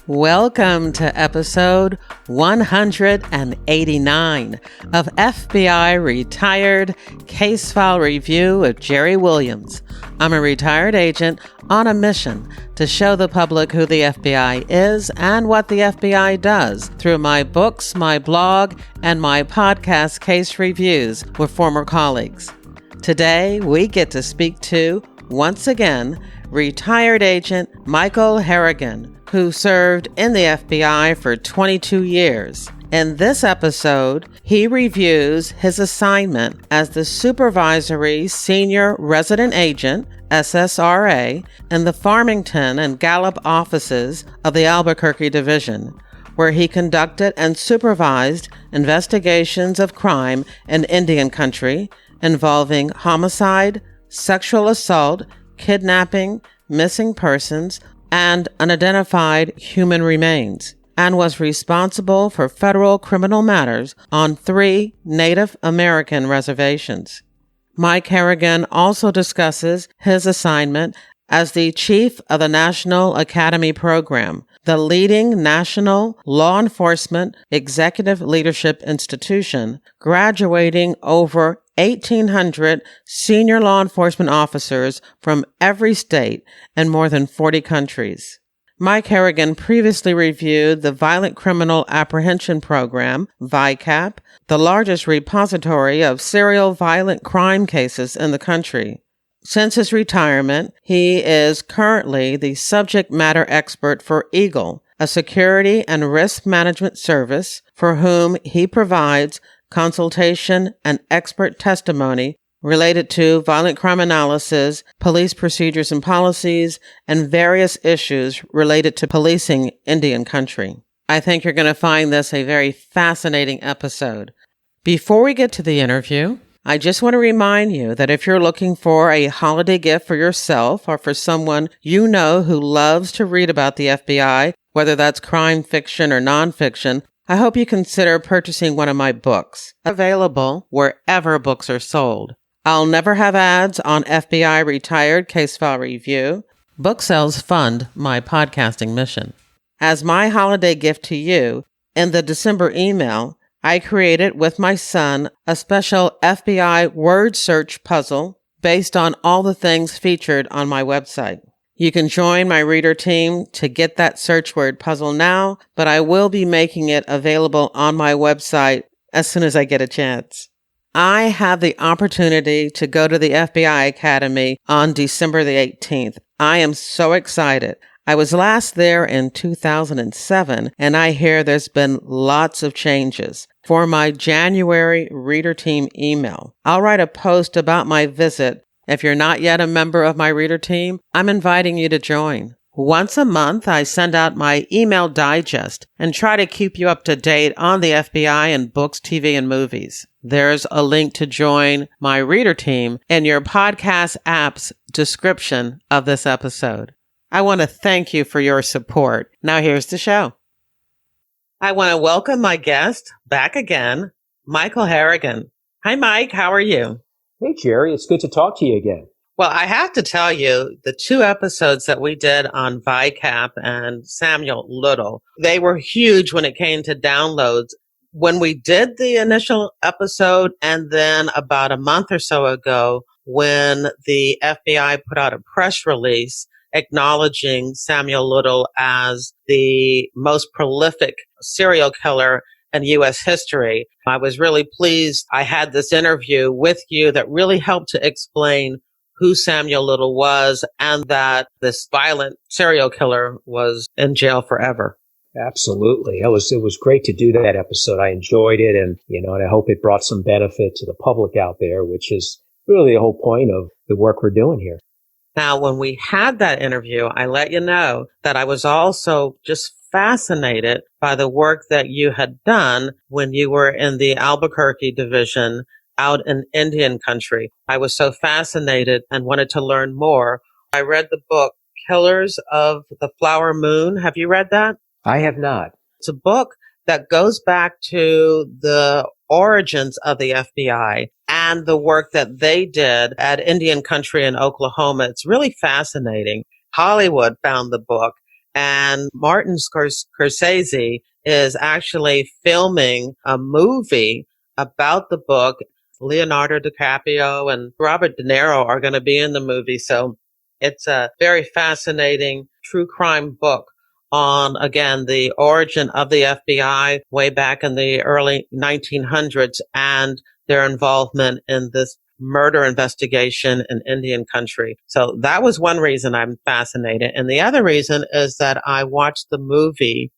Welcome to episode 189 of FBI Retired Case File Review with Jerry Williams. I'm a retired agent on a mission to show the public who the FBI is and what the FBI does through my books, my blog, and my podcast case reviews with former colleagues. Today, we get to speak to, once again, retired agent Michael Harrigan, who served in the FBI for 22 years. In this episode, he reviews his assignment as the Supervisory Senior Resident Agent, SSRA, in the Farmington and Gallup offices of the Albuquerque Division, where he conducted and supervised investigations of crime in Indian country involving homicide, sexual assault, kidnapping, missing persons, and unidentified human remains, and was responsible for federal criminal matters on 3 Native American reservations. Mike Harrigan also discusses his assignment as the chief of the National Academy Program, the leading national law enforcement executive leadership institution, graduating over 1,800 senior law enforcement officers from every state and more than 40 countries. Mike Harrigan previously reviewed the Violent Criminal Apprehension Program, ViCAP, the largest repository of serial violent crime cases in the country. Since his retirement, he is currently the subject matter expert for EAGLE, a security and risk management service for whom he provides consultation and expert testimony related to violent crime analysis, police procedures and policies, and various issues related to policing Indian country. I think you're going to find this a very fascinating episode. Before we get to the interview, I just want to remind you that if you're looking for a holiday gift for yourself or for someone you know who loves to read about the FBI, whether that's crime fiction or nonfiction, I hope you consider purchasing one of my books, available wherever books are sold. I'll never have ads on FBI Retired Case File Review. Book sales fund my podcasting mission. As my holiday gift to you, in the December email, I created with my son a special FBI word search puzzle based on all the things featured on my website. You can join my reader team to get that search word puzzle now, but I will be making it available on my website as soon as I get a chance. I have the opportunity to go to the FBI Academy on December the 18th. I am so excited. I was last there in 2007, and I hear there's been lots of changes. For my January reader team email, I'll write a post about my visit. If you're not yet a member of my reader team, I'm inviting you to join. Once a month, I send out my email digest and try to keep you up to date on the FBI and books, TV, and movies. There's a link to join my reader team in your podcast app's description of this episode. I want to thank you for your support. Now here's the show. I want to welcome my guest back again, Michael Harrigan. Hi, Mike. How are you? Hey, Jerry. It's good to talk to you again. Well, I have to tell you, the 2 episodes that we did on ViCAP and Samuel Little, they were huge when it came to downloads. When we did the initial episode, and then about a month or so ago, when the FBI put out a press release acknowledging Samuel Little as the most prolific serial killer in U.S. history, I was really pleased. I had this interview with you that really helped to explain who Samuel Little was and that this violent serial killer was in jail forever. Absolutely. It was great to do that episode. I enjoyed it, and I hope it brought some benefit to the public out there, which is really the whole point of the work we're doing here. Now, when we had that interview, I let you know that I was also just fascinated by the work that you had done when you were in the Albuquerque Division out in Indian country. I was so fascinated and wanted to learn more. I read the book, Killers of the Flower Moon. Have you read that? I have not. It's a book that goes back to the origins of the FBI and the work that they did at Indian country in Oklahoma. It's really fascinating. Hollywood found the book And Martin Scorsese is actually filming a movie about the book. Leonardo DiCaprio and Robert De Niro are going to be in the movie. So it's a very fascinating true crime book on, again, the origin of the FBI way back in the early 1900s and their involvement in this murder investigation in Indian country. So that was one reason I'm fascinated. And the other reason is that I watched the movie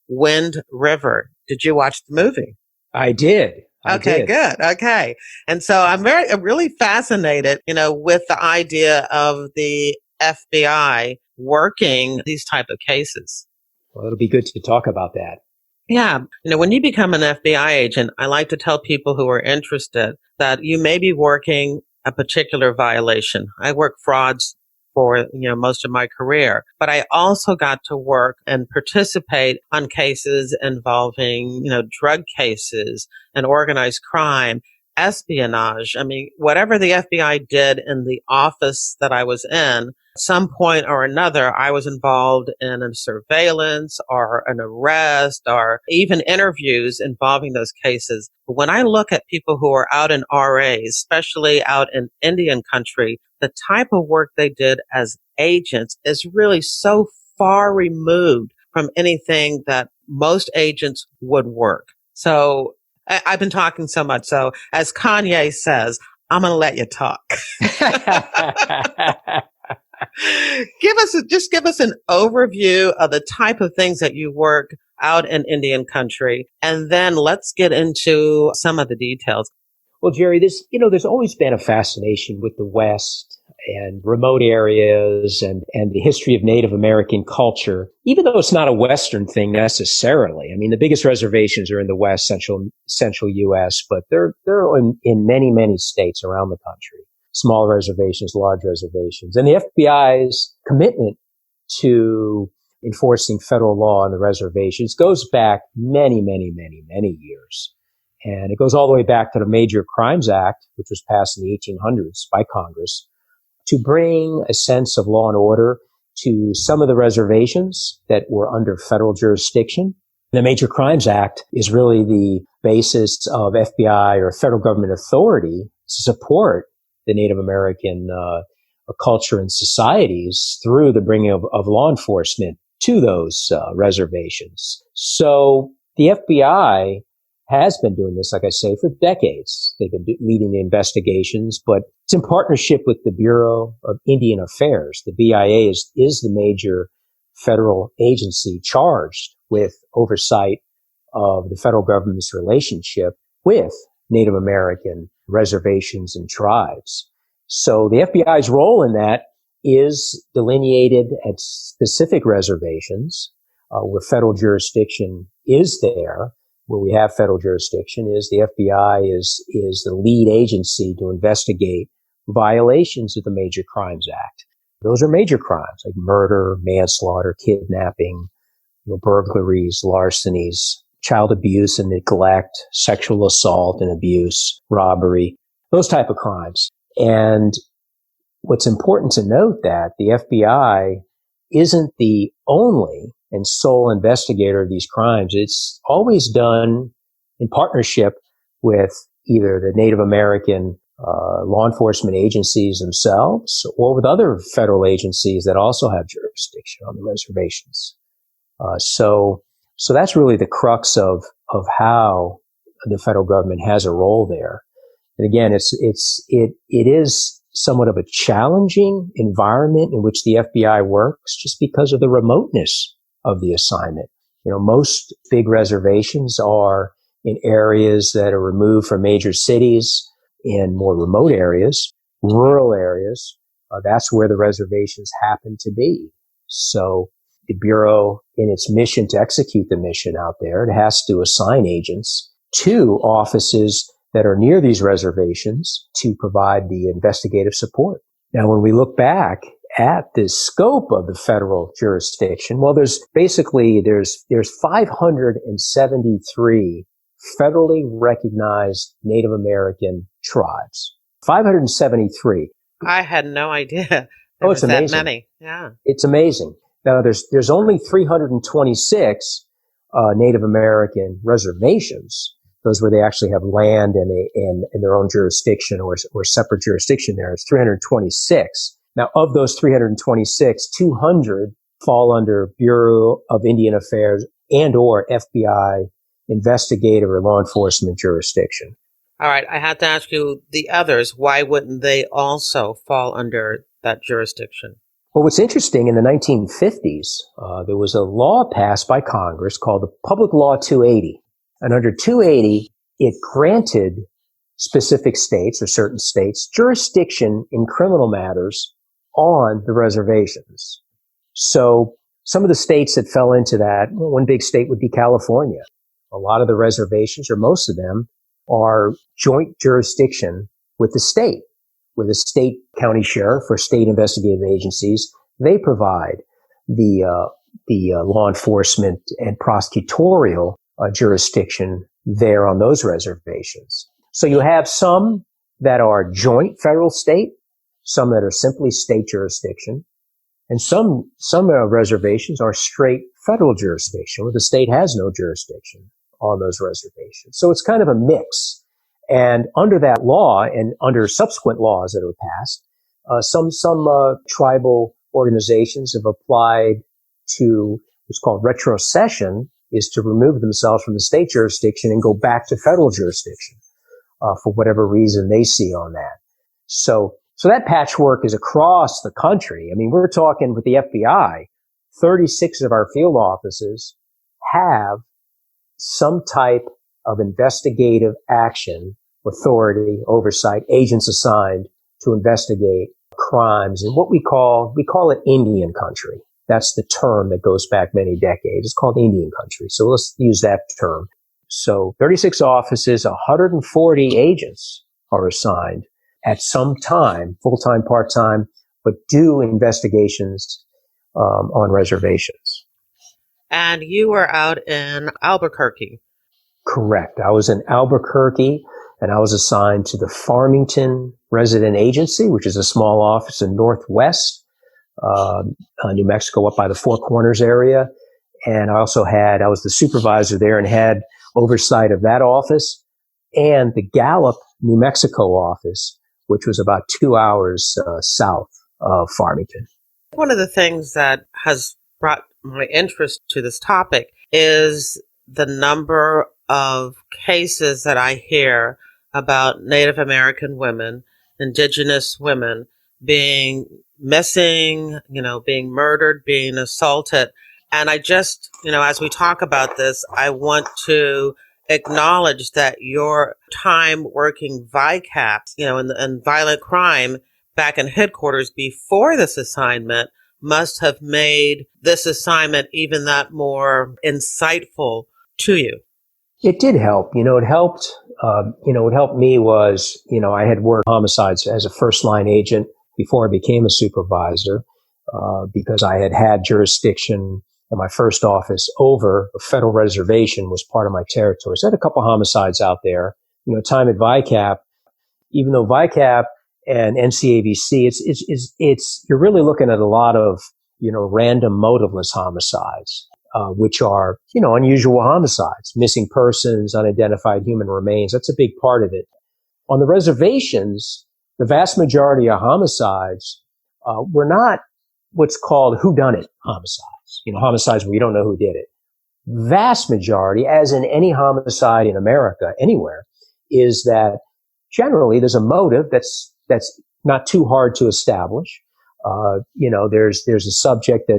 Wind River. Did you watch the movie? I did. Okay, good. Okay. And so I'm really fascinated, with the idea of the FBI working these type of cases. Well, it'll be good to talk about that. Yeah. When you become an FBI agent, I like to tell people who are interested that you may be working a particular violation. I work frauds for, most of my career, but I also got to work and participate on cases involving, drug cases and organized crime, espionage. I mean, whatever the FBI did in the office that I was in, some point or another, I was involved in a surveillance or an arrest or even interviews involving those cases. But when I look at people who are out in RA, especially out in Indian country, the type of work they did as agents is really so far removed from anything that most agents would work. So I've been talking so much. So as Kanye says, I'm going to let you talk. Give us an overview of the type of things that you work out in Indian country, and then let's get into some of the details. Well, Jerry, there's always been a fascination with the West and remote areas and the history of Native American culture, even though it's not a Western thing necessarily. I mean, the biggest reservations are in the West, central U.S., but they're in many, many states around the country. Small reservations, large reservations. And the FBI's commitment to enforcing federal law on the reservations goes back many, many, many, many years. And it goes all the way back to the Major Crimes Act, which was passed in the 1800s by Congress, to bring a sense of law and order to some of the reservations that were under federal jurisdiction. The Major Crimes Act is really the basis of FBI or federal government authority to support the Native American culture and societies through the bringing of law enforcement to those reservations. So the FBI has been doing this, like I say, for decades. They've been leading the investigations, but it's in partnership with the Bureau of Indian Affairs. The BIA is the major federal agency charged with oversight of the federal government's relationship with Native American reservations and tribes. So the FBI's role in that is delineated at specific reservations where federal jurisdiction is there. Where we have federal jurisdiction is the FBI is the lead agency to investigate violations of the Major Crimes Act. Those are major crimes like murder, manslaughter, kidnapping, burglaries, larcenies, child abuse and neglect, sexual assault and abuse, robbery, those type of crimes. And what's important to note that the FBI isn't the only and sole investigator of these crimes. It's always done in partnership with either the Native American law enforcement agencies themselves or with other federal agencies that also have jurisdiction on the reservations. So that's really the crux of how the federal government has a role there. And again, it is somewhat of a challenging environment in which the FBI works just because of the remoteness of the assignment. Most big reservations are in areas that are removed from major cities, in more remote areas, rural areas. That's where the reservations happen to be. So the Bureau, in its mission to execute the mission out there, it has to assign agents to offices that are near these reservations to provide the investigative support. Now, when we look back at the scope of the federal jurisdiction, well, there's 573 federally recognized Native American tribes. 573. I had no idea. It's amazing. That many. Yeah. It's amazing. Now, there's only 326 Native American reservations, those where they actually have land and their own jurisdiction or separate jurisdiction. There is 326. Now, of those 326, 200 fall under Bureau of Indian Affairs and or FBI investigative or law enforcement jurisdiction. All right. I had to ask you the others. Why wouldn't they also fall under that jurisdiction? Well, what's interesting, in the 1950s, there was a law passed by Congress called the Public Law 280. And under 280, it granted specific states or certain states jurisdiction in criminal matters on the reservations. So some of the states that fell into that, well, one big state would be California. A lot of the reservations, or most of them, are joint jurisdiction with the state, where the state county sheriff or state investigative agencies, they provide the law enforcement and prosecutorial jurisdiction there on those reservations. So you have some that are joint federal state, some that are simply state jurisdiction, and some reservations are straight federal jurisdiction where the state has no jurisdiction on those reservations. So it's kind of a mix. And under that law and under subsequent laws that are passed, some tribal organizations have applied to what's called retrocession, is to remove themselves from the state jurisdiction and go back to federal jurisdiction for whatever reason they see on that. So that patchwork is across the country. I mean, we're talking with the FBI, 36 of our field offices have some type of investigative action, authority, oversight, agents assigned to investigate crimes in what we call it Indian country. That's the term that goes back many decades. It's called Indian country. So let's use that term. So 36 offices, 140 agents are assigned at some time, full-time, part-time, but do investigations on reservations. And you were out in Albuquerque. Correct. I was in Albuquerque, and I was assigned to the Farmington Resident Agency, which is a small office in Northwest New Mexico, up by the Four Corners area. And I was the supervisor there and had oversight of that office and the Gallup, New Mexico office, which was about 2 hours south of Farmington. One of the things that has brought my interest to this topic is the number of cases that I hear about Native American women, indigenous women being missing, being murdered, being assaulted. And I just, as we talk about this, I want to acknowledge that your time working ViCAP, in violent crime back in headquarters before this assignment must have made this assignment even that more insightful to you. It did help. It helped. What helped me was, I had worked homicides as a first line agent before I became a supervisor, because I had jurisdiction in my first office over a federal reservation was part of my territory. So I had a couple homicides out there. Time at ViCAP, even though ViCAP and NCAVC, it's you're really looking at a lot of random motiveless homicides, which are unusual homicides, missing persons, unidentified human remains. That's a big part of it. On the reservations, the vast majority of homicides were not what's called whodunit homicides. Homicides where you don't know who did it. Vast majority, as in any homicide in America, anywhere, is that generally there's a motive that's not too hard to establish. There's a subject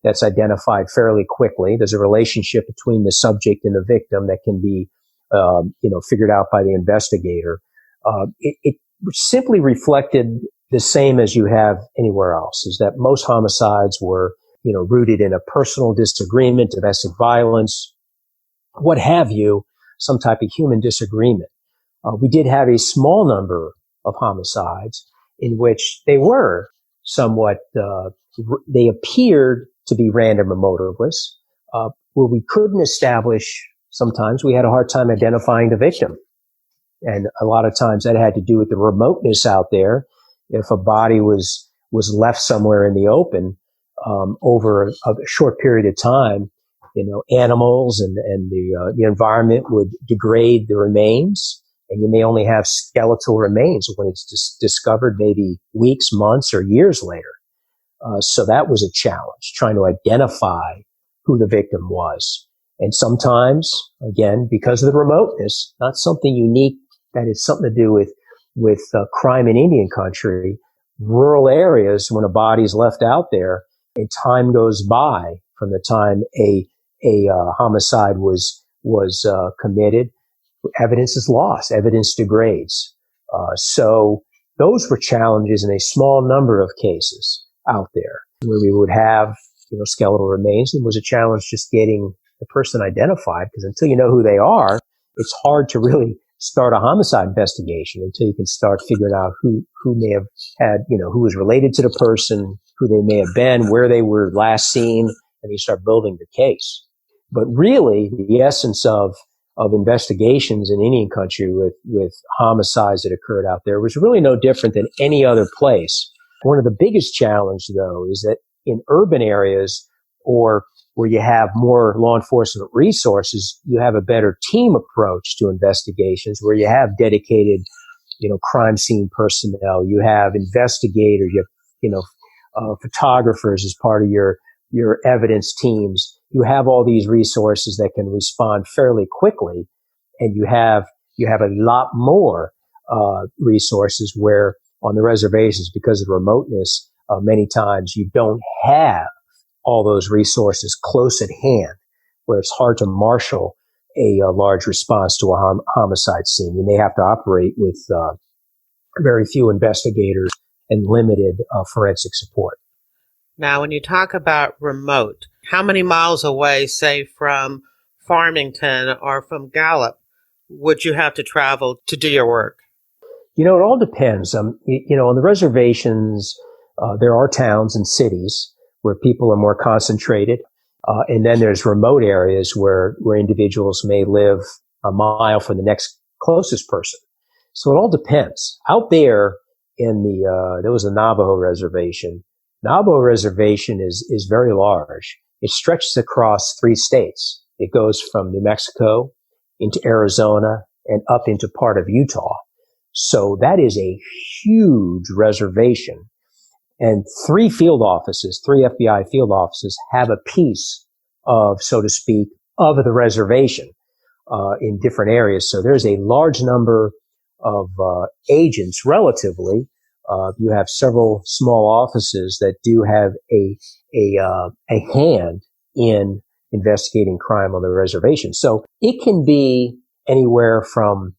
that's identified fairly quickly. There's a relationship between the subject and the victim that can be, figured out by the investigator. It simply reflected the same as you have anywhere else, is that most homicides were, rooted in a personal disagreement, domestic violence, what have you, some type of human disagreement. We did have a small number of homicides in which they were somewhat, they appeared to be random or motiveless, where we couldn't establish, sometimes we had a hard time identifying the victim. And a lot of times that had to do with the remoteness out there. If a body was left somewhere in the open, over a short period of time, animals and the environment would degrade the remains, and you may only have skeletal remains when it's discovered maybe weeks, months, or years later. So that was a challenge, trying to identify who the victim was. And sometimes, again, because of the remoteness, not something unique that has something to do with crime in Indian country, rural areas, when a body is left out there and time goes by from the time a homicide was committed, evidence is lost, evidence degrades. So those were challenges in a small number of cases out there where we would have, skeletal remains. It was a challenge just getting the person identified, because until you know who they are, it's hard to really start a homicide investigation until you can start figuring out who may have had, who was related to the person, who they may have been, where they were last seen, and you start building the case. But really, the essence of investigations in Indian country with homicides that occurred out there was really no different than any other place. One of the biggest challenges, though, is that in urban areas or where you have more law enforcement resources, you have a better team approach to investigations where you have dedicated, crime scene personnel, you have investigators, you have, photographers as part of your evidence teams. You have all these resources that can respond fairly quickly, and you have a lot more resources where on the reservations, because of the remoteness, many times you don't have all those resources close at hand, where it's hard to marshal a large response to a homicide scene. You may have to operate with very few investigators and limited forensic support. Now, when you talk about remote, how many miles away, say, from Farmington or from Gallup, would you have to travel to do your work? It all depends. On the reservations, there are towns and cities where people are more concentrated. And then there's remote areas where individuals may live a mile from the next closest person. So it all depends. Out there there was a Navajo reservation. Navajo reservation is very large. It stretches across 3 states. It goes from New Mexico into Arizona and up into part of Utah. So that is a huge reservation. And 3 FBI field offices have a piece of, so to speak, of the reservation in different areas. So there's a large number of agents relatively. You have several small offices that do have a hand in investigating crime on the reservation. So it can be anywhere from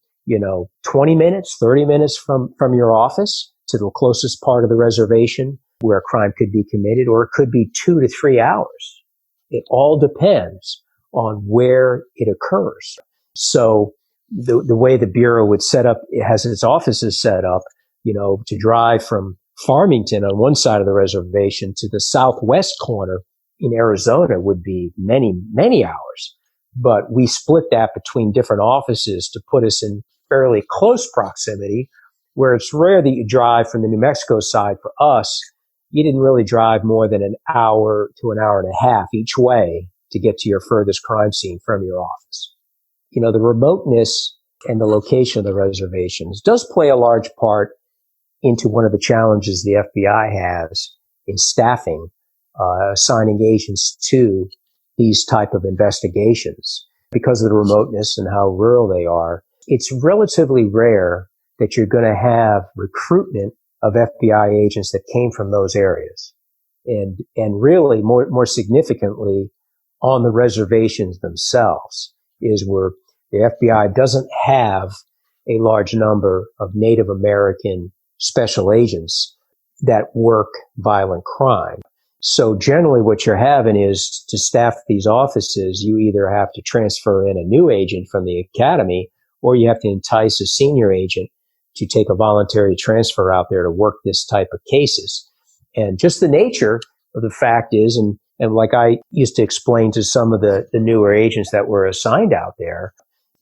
20 minutes, 30 minutes from your office to the closest part of the reservation where a crime could be committed, or it could be 2 to 3 hours. It all depends on where it occurs. So the way the Bureau would set up, it has its offices set up, to drive from Farmington on one side of the reservation to the southwest corner in Arizona would be many, many hours. But we split that between different offices to put us in fairly close proximity, where it's rare that you drive from the New Mexico side. For us, you didn't really drive more than an hour to an hour and a half each way to get to your furthest crime scene from your office. The remoteness and the location of the reservations does play a large part into one of the challenges the FBI has in staffing, assigning agents to these type of investigations. Because of the remoteness and how rural they are, it's relatively rare that you're going to have recruitment of FBI agents that came from those areas. And really more significantly on the reservations themselves is where the FBI doesn't have a large number of Native American special agents that work violent crime. So generally what you're having is, to staff these offices, you either have to transfer in a new agent from the academy, or you have to entice a senior agent to take a voluntary transfer out there to work this type of cases. And just the nature of the fact is, and like I used to explain to some of the newer agents that were assigned out there,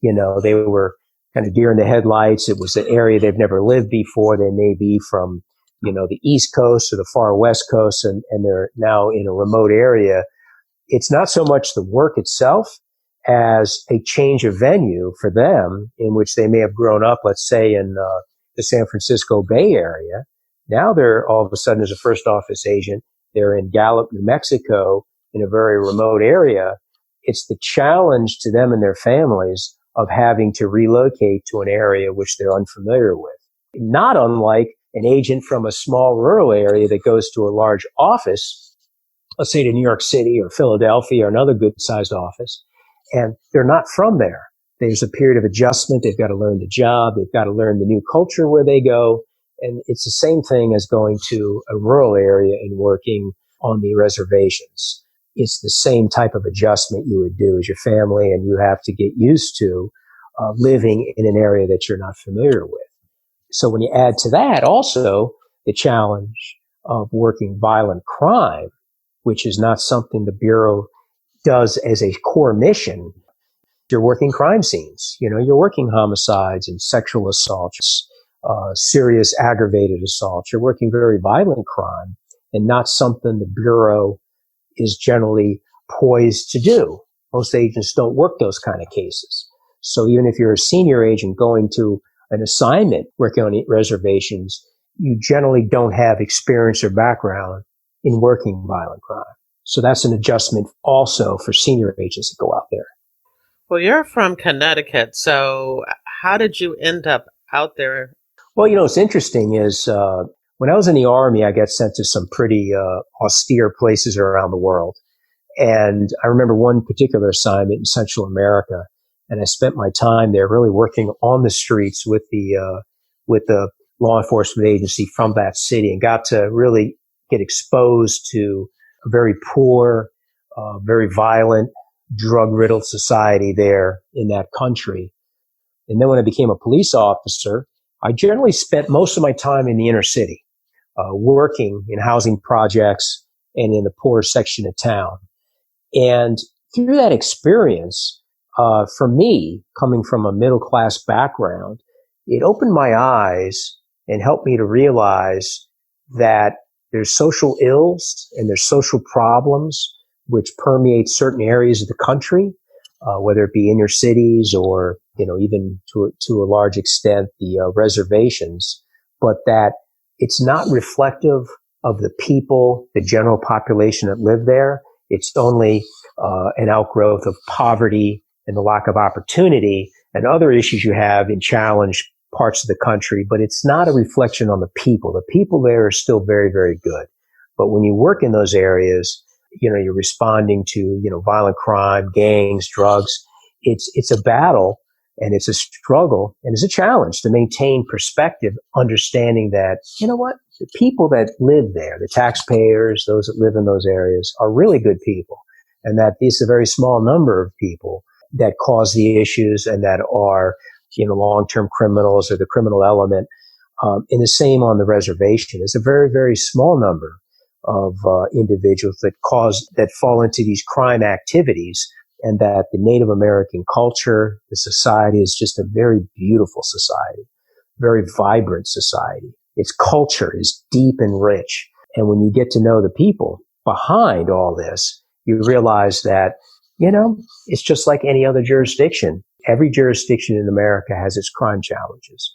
they were kind of deer in the headlights. It was an area they've never lived before. They may be from the East Coast or the far West Coast, and they're now in a remote area, it's not so much the work itself as a change of venue for them in which they may have grown up, let's say in the San Francisco Bay Area. Now they're all of a sudden as a first office agent, they're in Gallup, New Mexico, in a very remote area. It's the challenge to them and their families of having to relocate to an area which they're unfamiliar with. Not unlike an agent from a small rural area that goes to a large office, let's say to New York City or Philadelphia or another good-sized office, and they're not from there. There's a period of adjustment. They've got to learn the job. They've got to learn the new culture where they go. And it's the same thing as going to a rural area and working on the reservations. It's the same type of adjustment you would do as your family, and you have to get used to living in an area that you're not familiar with. So when you add to that also the challenge of working violent crime, which is not something the Bureau does as a core mission, you're working crime scenes. You're working homicides and sexual assaults, serious aggravated assaults. You're working very violent crime, and not something the Bureau is generally poised to do. Most agents don't work those kind of cases. So even if you're a senior agent going to an assignment working on reservations, you generally don't have experience or background in working violent crime. So that's an adjustment also for senior agents that go out there. Well, you're from Connecticut, so how did you end up out there? Well, what's interesting is when I was in the Army, I got sent to some pretty austere places around the world. And I remember one particular assignment in Central America, and I spent my time there really working on the streets with the law enforcement agency from that city, and got to really get exposed to a very poor, very violent, drug-riddled society there in that country. And then when I became a police officer, I generally spent most of my time in the inner city, working in housing projects and in the poorer section of town. And through that experience, for me, coming from a middle-class background, it opened my eyes and helped me to realize that there's social ills and there's social problems which permeate certain areas of the country, whether it be inner cities or, even to a large extent, the reservations, but that it's not reflective of the people, the general population that live there. It's only an outgrowth of poverty and the lack of opportunity and other issues you have in challenged parts of the country, but it's not a reflection on the people. The people there are still very, very good. But when you work in those areas, you're responding to, violent crime, gangs, drugs. It's a battle and it's a struggle and it's a challenge to maintain perspective, understanding that, the people that live there, the taxpayers, those that live in those areas are really good people. And that it's a very small number of people that cause the issues and that are, long-term criminals or the criminal element. And the same on the reservation. It's a very, very small number of individuals that fall into these crime activities, and that the Native American culture, the society is just a very beautiful society, very vibrant society. Its culture is deep and rich. And when you get to know the people behind all this, you realize that, it's just like any other jurisdiction. Every jurisdiction in America has its crime challenges.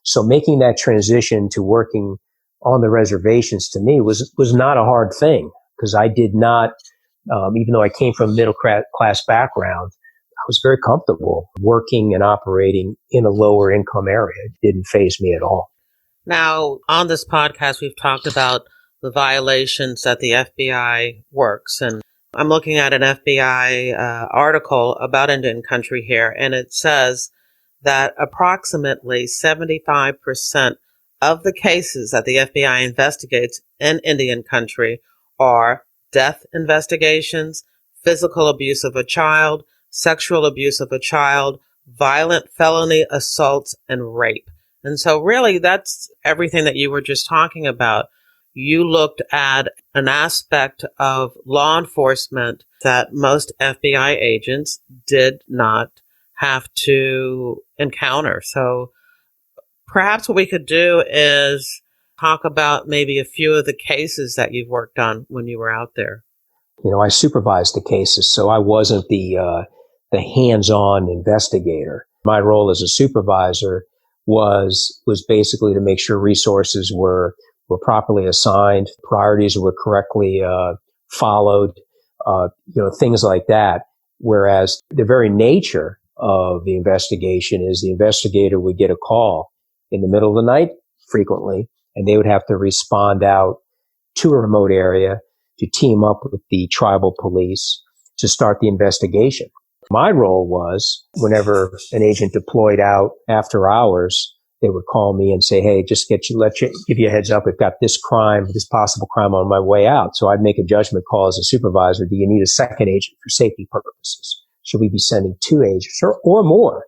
So making that transition to working on the reservations to me was not a hard thing, because I did not, even though I came from a middle class background, I was very comfortable working and operating in a lower income area. It didn't faze me at all. Now, on this podcast, we've talked about the violations that the FBI works, and I'm looking at an FBI article about Indian country here, and it says that approximately 75% of the cases that the FBI investigates in Indian country are death investigations, physical abuse of a child, sexual abuse of a child, violent felony assaults, and rape. And so really that's everything that you were just talking about. You looked at an aspect of law enforcement that most FBI agents did not have to encounter. So perhaps what we could do is Talk about maybe a few of the cases that you've worked on when you were out there. I supervised the cases, so I wasn't the hands-on investigator. My role as a supervisor was basically to make sure resources were properly assigned, priorities were correctly followed, things like that. Whereas the very nature of the investigation is the investigator would get a call in the middle of the night frequently, and they would have to respond out to a remote area to team up with the tribal police to start the investigation. My role was whenever an agent deployed out after hours, they would call me and say, hey, just give you a heads up. We've got this possible crime on my way out. So I'd make a judgment call as a supervisor. Do you need a second agent for safety purposes? Should we be sending 2 agents or more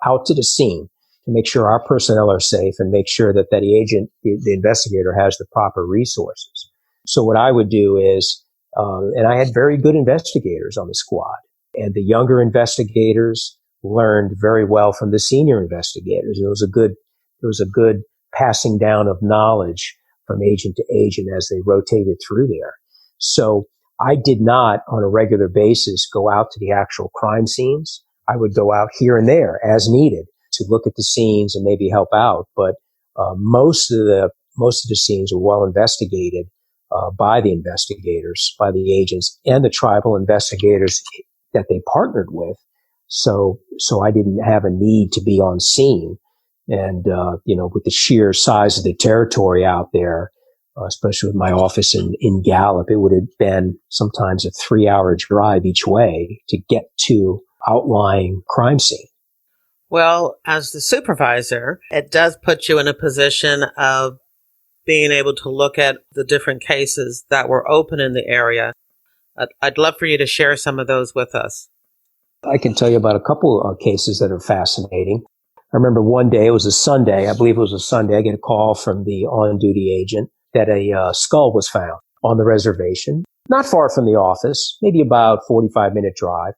out to the scene to make sure our personnel are safe and make sure that the agent, the investigator, has the proper resources? So what I would do is, and I had very good investigators on the squad, and the younger investigators learned very well from the senior investigators. It was a good passing down of knowledge from agent to agent as they rotated through there. So I did not, on a regular basis, go out to the actual crime scenes. I would go out here and there as needed to look at the scenes and maybe help out. But most of the scenes were well investigated by the investigators, by the agents, and the tribal investigators that they partnered with. So I didn't have a need to be on scene. And, with the sheer size of the territory out there, especially with my office in Gallup, it would have been sometimes a 3-hour drive each way to get to outlying crime scene. Well, as the supervisor, it does put you in a position of being able to look at the different cases that were open in the area. I'd love for you to share some of those with us. I can tell you about a couple of cases that are fascinating. I remember one day, it was a Sunday, I believe it was a Sunday, I get a call from the on-duty agent that a skull was found on the reservation, not far from the office, maybe about 45-minute drive.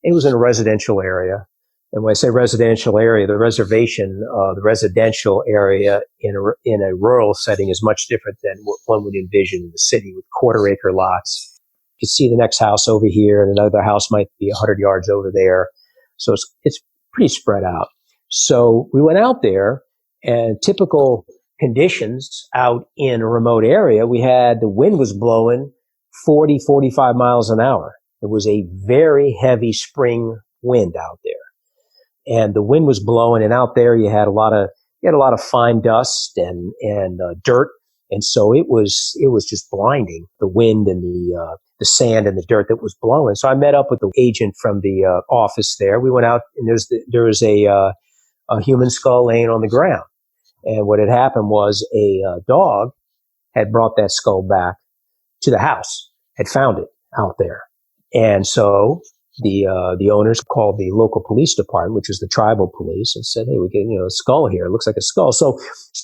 It was in a residential area. And when I say residential area, the residential area in a rural setting is much different than what one would envision in the city with quarter-acre lots. You can see the next house over here, and another house might be 100 yards over there. So it's pretty spread out. So we went out there, and typical conditions out in a remote area, the wind was blowing 40, 45 miles an hour. It was a very heavy spring wind out there. And the wind was blowing, and out there you had a lot of fine dust and dirt. And so it was just blinding, the wind and the sand and the dirt that was blowing. So I met up with the agent from the office there. We went out, and there was a human skull laying on the ground. And what had happened was a dog had brought that skull back to the house, had found it out there. And so the owners called the local police department, which was the tribal police, and said, hey, we get, a skull here. It looks like a skull. So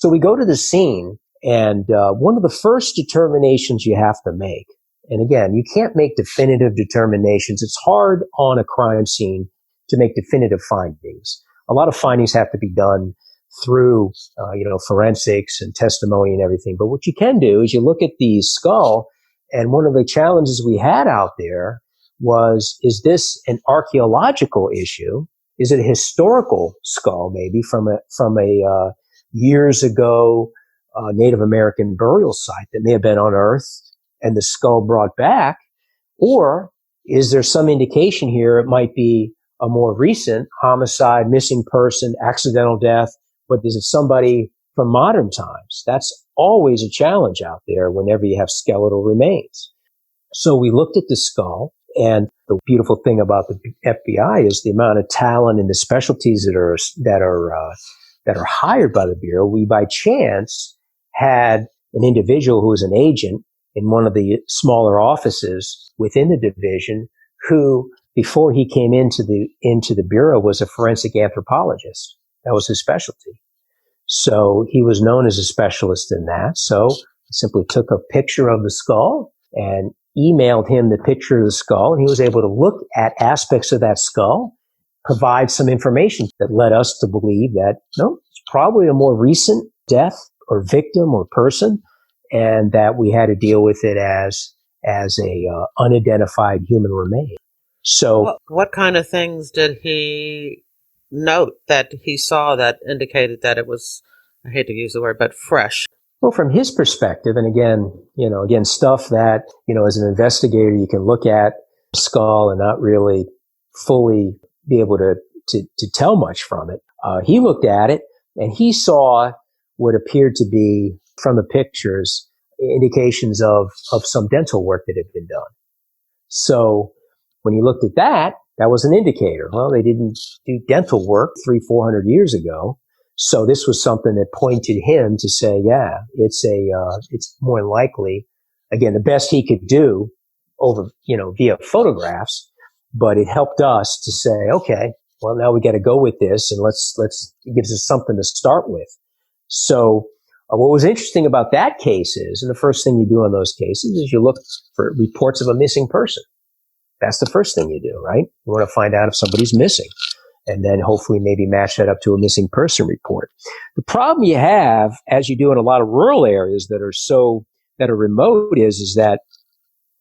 we go to the scene, and one of the first determinations you have to make, and again, you can't make definitive determinations. It's hard on a crime scene to make definitive findings. A lot of findings have to be done through, forensics and testimony and everything. But what you can do is you look at the skull, and one of the challenges we had out there was, is this an archaeological issue? Is it a historical skull, maybe from a years ago Native American burial site that may have been unearthed and the skull brought back? Or is there some indication here it might be a more recent homicide, missing person, accidental death, but is it somebody from modern times? That's always a challenge out there whenever you have skeletal remains. So we looked at the skull, and the beautiful thing about the FBI is the amount of talent and the specialties that are hired by the Bureau. We by chance had an individual who was an agent in one of the smaller offices within the division who, before he came into the Bureau, was a forensic anthropologist. That was his specialty. So he was known as a specialist in that. So I simply took a picture of the skull and emailed him the picture of the skull, and he was able to look at aspects of that skull, provide some information that led us to believe that, no, it's probably a more recent death or victim or person, and that we had to deal with it as a unidentified human remain. So, what kind of things did he note that he saw that indicated that it was, I hate to use the word, but fresh? well, from his perspective, and again, stuff that, as an investigator, you can look at skull and not really fully be able to tell much from it. He looked at it and he saw what appeared to be, from the pictures, indications of some dental work that had been done. So when he looked at that, that was an indicator. Well, they didn't do dental work 300-400 years ago. So this was something that pointed him to say, yeah, it's more likely, again, the best he could do over, via photographs, but it helped us to say, okay, well, now we got to go with this, and it gives us something to start with. So what was interesting about that case is, and the first thing you do in those cases is you look for reports of a missing person. That's the first thing you do, right? You want to find out if somebody's missing, and then hopefully maybe match that up to a missing person report. The problem you have, as you do in a lot of rural areas that are remote, is that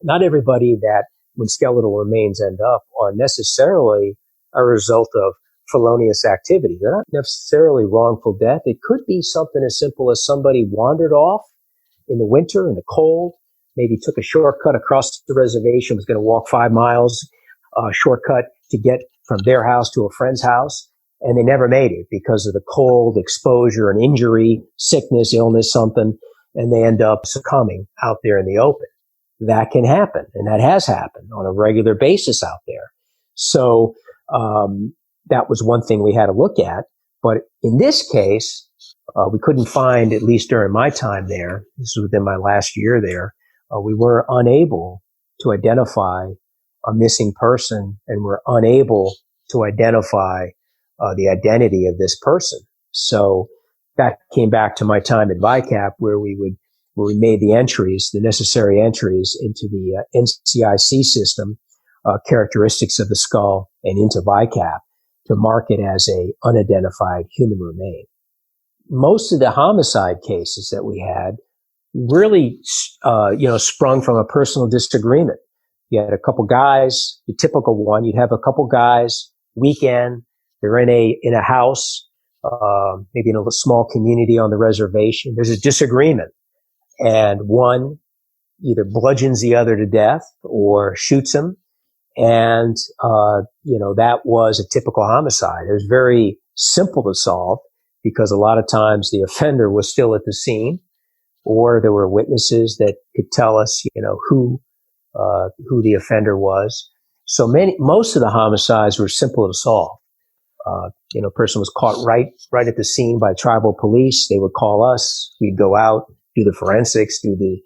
not everybody that when skeletal remains end up are necessarily a result of felonious activity. They're not necessarily wrongful death. It could be something as simple as somebody wandered off in the winter, in the cold, maybe took a shortcut across the reservation, was going to walk 5 miles, shortcut to get from their house to a friend's house, and they never made it because of the cold, exposure, an injury, sickness, illness, something, and they end up succumbing out there in the open. That can happen, and that has happened on a regular basis out there. So that was one thing we had to look at. But in this case, we couldn't find, at least during my time there, this was within my last year there, we were unable to identify a missing person, and we're unable to identify the identity of this person. So that came back to my time at ViCAP, where we made the entries, the necessary entries into the NCIC system, characteristics of the skull, and into ViCAP to mark it as a unidentified human remain. Most of the homicide cases that we had really, sprung from a personal disagreement. You had a couple guys, the typical one, you'd have a couple guys, weekend, they're in a house, maybe in a small community on the reservation. There's a disagreement, and one either bludgeons the other to death or shoots him. And, that was a typical homicide. It was very simple to solve because a lot of times the offender was still at the scene, or there were witnesses that could tell us, who the offender was. So most of the homicides were simple to solve. A person was caught right at the scene by tribal police. They would call us. We'd go out, do the forensics, do the,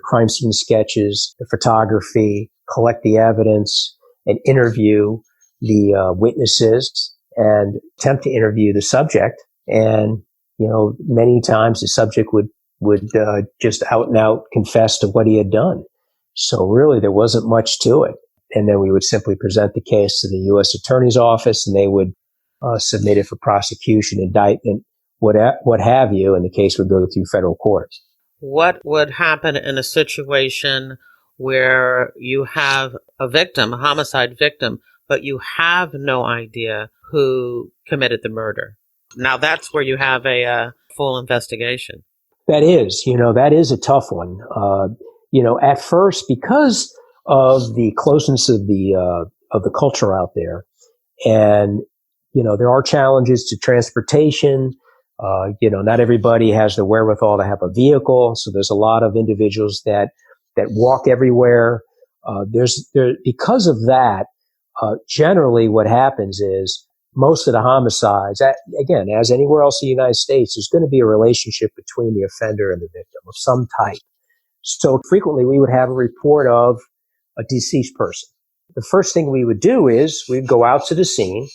crime scene sketches, the photography, collect the evidence, and interview the witnesses and attempt to interview the subject. And, many times the subject would just out and out confess to what he had done. So really there wasn't much to it. And then we would simply present the case to the U.S. Attorney's Office, and they would submit it for prosecution, indictment, what have you, and the case would go through federal court. What would happen in a situation where you have a victim, a homicide victim, but you have no idea who committed the murder? Now that's where you have a full investigation. That is a tough one. At first, because of the closeness of the culture out there, and there are challenges to transportation. Not everybody has the wherewithal to have a vehicle, so there's a lot of individuals that walk everywhere. Because of that, generally what happens is most of the homicides, again, as anywhere else in the United States, there's going to be a relationship between the offender and the victim of some type. So frequently we would have a report of a deceased person. The first thing we would do is we'd go out to the scene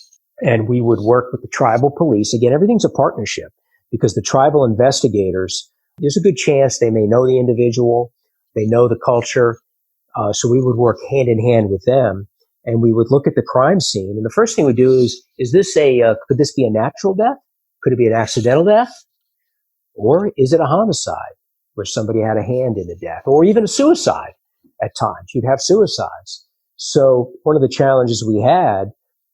and we would work with the tribal police. Again, everything's a partnership because the tribal investigators, there's a good chance they may know the individual, they know the culture. So we would work hand in hand with them, and we would look at the crime scene. And the first thing we do is this could this be a natural death? Could it be an accidental death? Or is it a homicide where somebody had a hand in the death, or even a suicide at times? You'd have suicides. So one of the challenges we had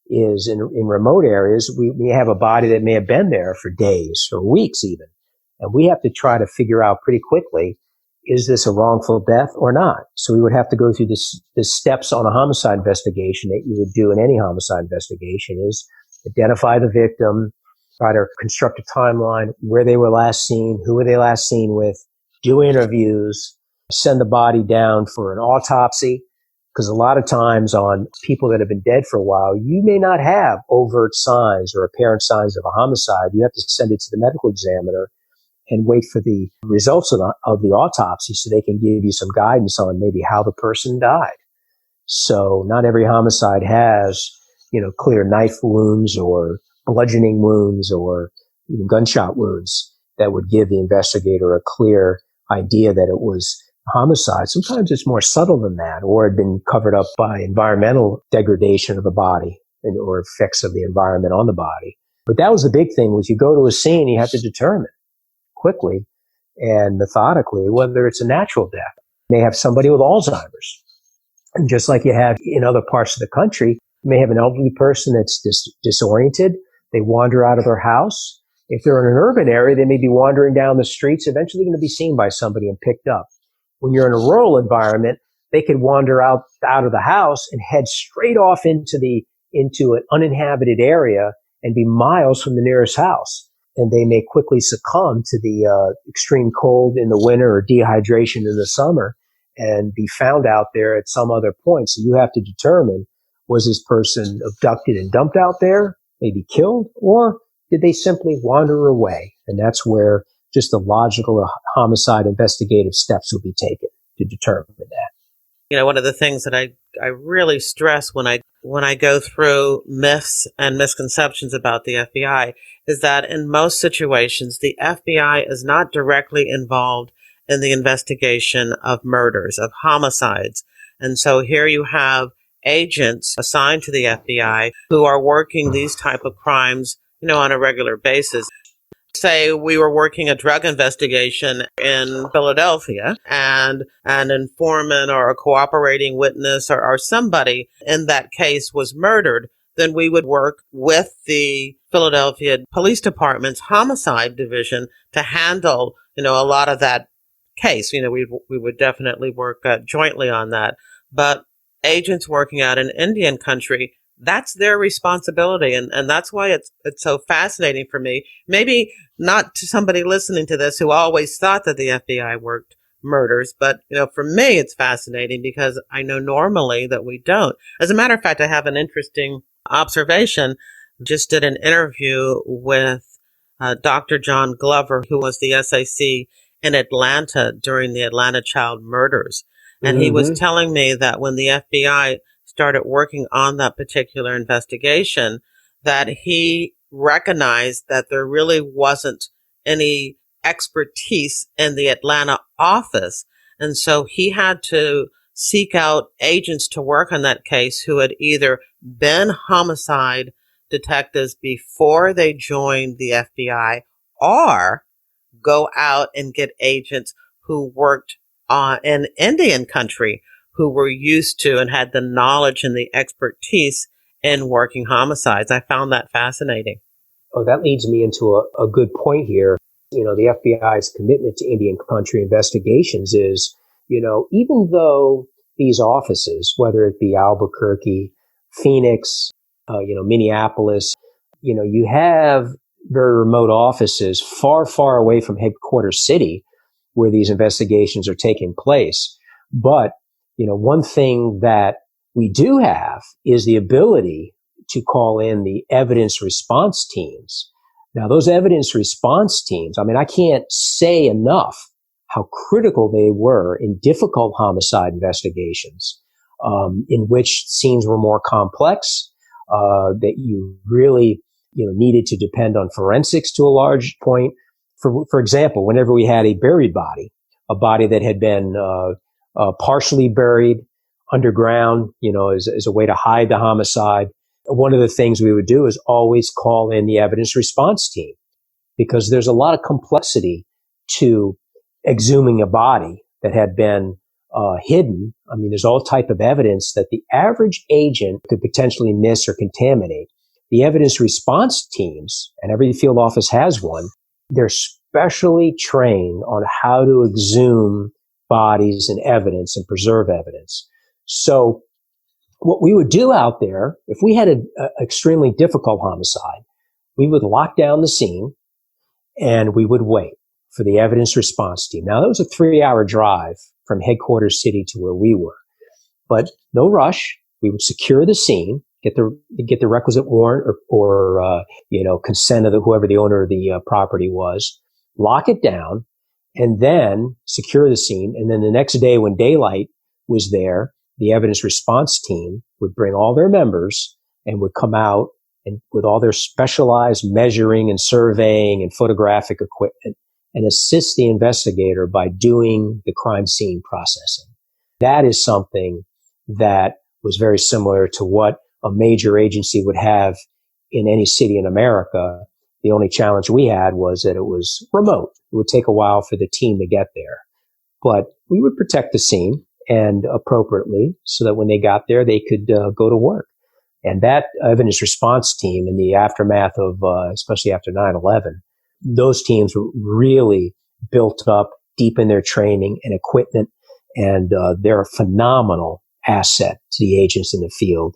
is in remote areas, we have a body that may have been there for days or weeks even. And we have to try to figure out pretty quickly, is this a wrongful death or not? So we would have to go through the steps on a homicide investigation that you would do in any homicide investigation, is identify the victim, try to construct a timeline, where they were last seen, who were they last seen with, do interviews, send the body down for an autopsy. Because a lot of times on people that have been dead for a while, you may not have overt signs or apparent signs of a homicide. You have to send it to the medical examiner and wait for the results of the autopsy so they can give you some guidance on maybe how the person died. So not every homicide has, clear knife wounds or bludgeoning wounds or even gunshot wounds that would give the investigator a clear idea that it was homicide. Sometimes it's more subtle than that, or had been covered up by environmental degradation of the body or effects of the environment on the body. But that was the big thing, was you go to a scene, you have to determine quickly and methodically whether it's a natural death. You may have somebody with Alzheimer's. And just like you have in other parts of the country, you may have an elderly person that's disoriented. They wander out of their house. If they're in an urban area, they may be wandering down the streets, eventually going to be seen by somebody and picked up. When you're in a rural environment, they could wander out of the house and head straight off into an uninhabited area and be miles from the nearest house. And they may quickly succumb to the extreme cold in the winter or dehydration in the summer and be found out there at some other point. So you have to determine, was this person abducted and dumped out there, maybe killed, or did they simply wander away? And that's where just the logical homicide investigative steps will be taken to determine that. One of the things that I really stress when I go through myths and misconceptions about the FBI is that in most situations, the FBI is not directly involved in the investigation of murders, of homicides. And so here you have agents assigned to the FBI who are working these type of crimes, on a regular basis. Say we were working a drug investigation in Philadelphia and an informant or a cooperating witness or somebody in that case was murdered, then we would work with the Philadelphia Police Department's Homicide Division to handle, a lot of that case. We would definitely work jointly on that. But agents working out in Indian country, that's their responsibility. And that's why it's so fascinating for me. Maybe not to somebody listening to this who always thought that the FBI worked murders, but, for me, it's fascinating because I know normally that we don't. As a matter of fact, I have an interesting observation. Just did an interview with Dr. John Glover, who was the SAC in Atlanta during the Atlanta child murders. And he was telling me that when the FBI started working on that particular investigation, that he recognized that there really wasn't any expertise in the Atlanta office. And so he had to seek out agents to work on that case who had either been homicide detectives before they joined the FBI or go out and get agents who worked in Indian country who were used to and had the knowledge and the expertise in working homicides. I found that fascinating. Oh, that leads me into a good point here. The FBI's commitment to Indian country investigations is, even though these offices, whether it be Albuquerque, Phoenix, Minneapolis, you have very remote offices far, far away from headquarters city where these investigations are taking place. But one thing that we do have is the ability to call in the evidence response teams. Now, those evidence response teams, I can't say enough how critical they were in difficult homicide investigations, in which scenes were more complex, that you really, needed to depend on forensics to a large point. For example, whenever we had a buried body, a body that had been partially buried underground, as a way to hide the homicide. One of the things we would do is always call in the evidence response team because there's a lot of complexity to exhuming a body that had been hidden. I mean, there's all type of evidence that the average agent could potentially miss or contaminate. The evidence response teams, and every field office has one, they're specially trained on how to exhume bodies and evidence and preserve evidence. So what we would do out there, if we had an extremely difficult homicide, we would lock down the scene and we would wait for the evidence response team. Now, that was a 3-hour drive from headquarters city to where we were, but no rush. We would secure the scene, get the requisite warrant or consent of whoever the owner of the property was, lock it down, and then secure the scene. And then the next day when daylight was there, the evidence response team would bring all their members and would come out and with all their specialized measuring and surveying and photographic equipment and assist the investigator by doing the crime scene processing. That is something that was very similar to what a major agency would have in any city in America. The only challenge we had was that it was remote. It would take a while for the team to get there, but we would protect the scene and appropriately so that when they got there, they could go to work. And that evidence response team in the aftermath of, especially after 9/11, those teams were really built up deep in their training and equipment, and they're a phenomenal asset to the agents in the field.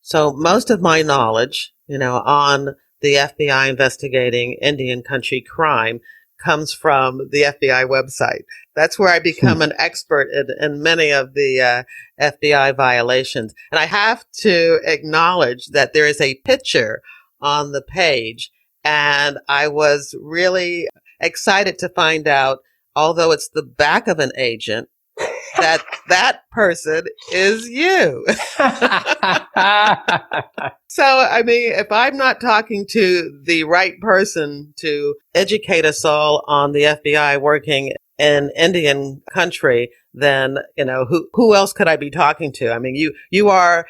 So most of my knowledge, on the FBI investigating Indian country crime comes from the FBI website. That's where I become an expert in many of the FBI violations. And I have to acknowledge that there is a picture on the page, and I was really excited to find out, although it's the back of an agent, that person is you. So, I mean, if I'm not talking to the right person to educate us all on the FBI working in Indian country, then, who else could I be talking to? I mean, you are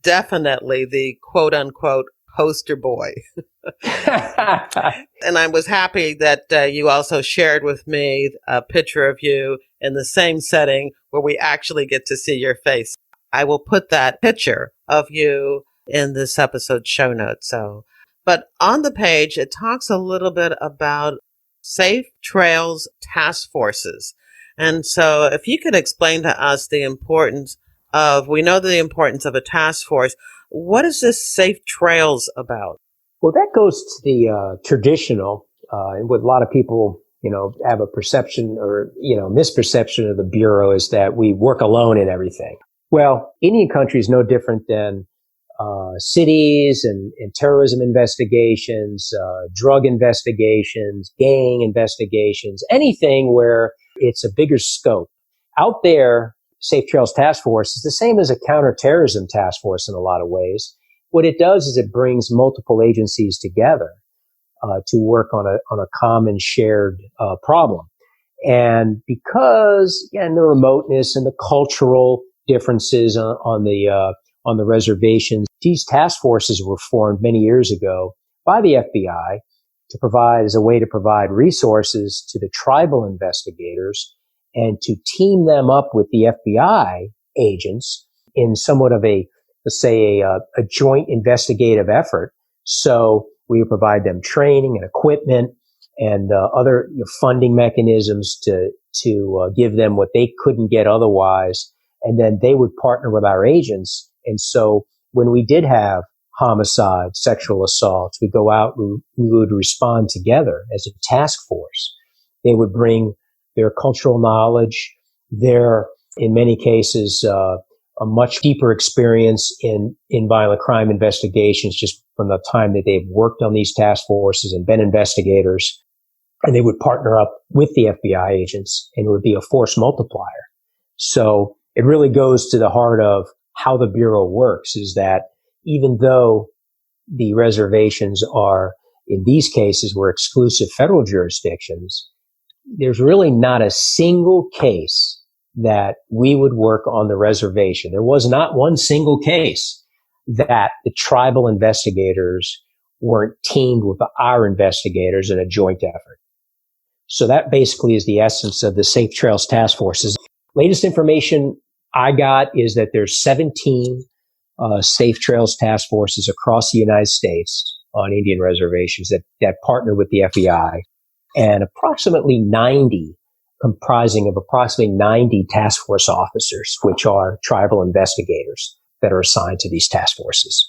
definitely the quote unquote poster boy. And I was happy that you also shared with me a picture of you in the same setting where we actually get to see your face. I will put that picture of you in this episode's show notes. But on the page, it talks a little bit about safe trails task forces. And so if you could explain to us we know the importance of a task force. What is this safe trails about? Well, that goes to the traditional, and what a lot of people, have a perception or, misperception of the Bureau is that we work alone in everything. Well, Indian country is no different than cities and terrorism investigations, drug investigations, gang investigations, anything where it's a bigger scope. Out there, Safe Trails Task Force is the same as a counterterrorism task force in a lot of ways. What it does is it brings multiple agencies together to work on a common shared problem. And because, again, the remoteness and the cultural differences on the reservations, these task forces were formed many years ago by the FBI to provide as a way to provide resources to the tribal investigators and to team them up with the FBI agents in somewhat of a joint investigative effort. So we would provide them training and equipment and other funding mechanisms to give them what they couldn't get otherwise. And then they would partner with our agents. And so when we did have homicide, sexual assaults, we go out, we would respond together as a task force. They would bring their cultural knowledge, their, in many cases, a much deeper experience in violent crime investigations just from the time that they've worked on these task forces and been investigators. And they would partner up with the FBI agents, and it would be a force multiplier. So it really goes to the heart of how the Bureau works, is that even though the reservations are, in these cases, were exclusive federal jurisdictions, there's really not a single case that we would work on the reservation. There was not one single case that the tribal investigators weren't teamed with our investigators in a joint effort. So that basically is the essence of the Safe Trails Task Forces. Latest information I got is that there's 17 Safe Trails Task Forces across the United States on Indian reservations that partner with the FBI, and comprising of approximately 90 task force officers, which are tribal investigators that are assigned to these task forces.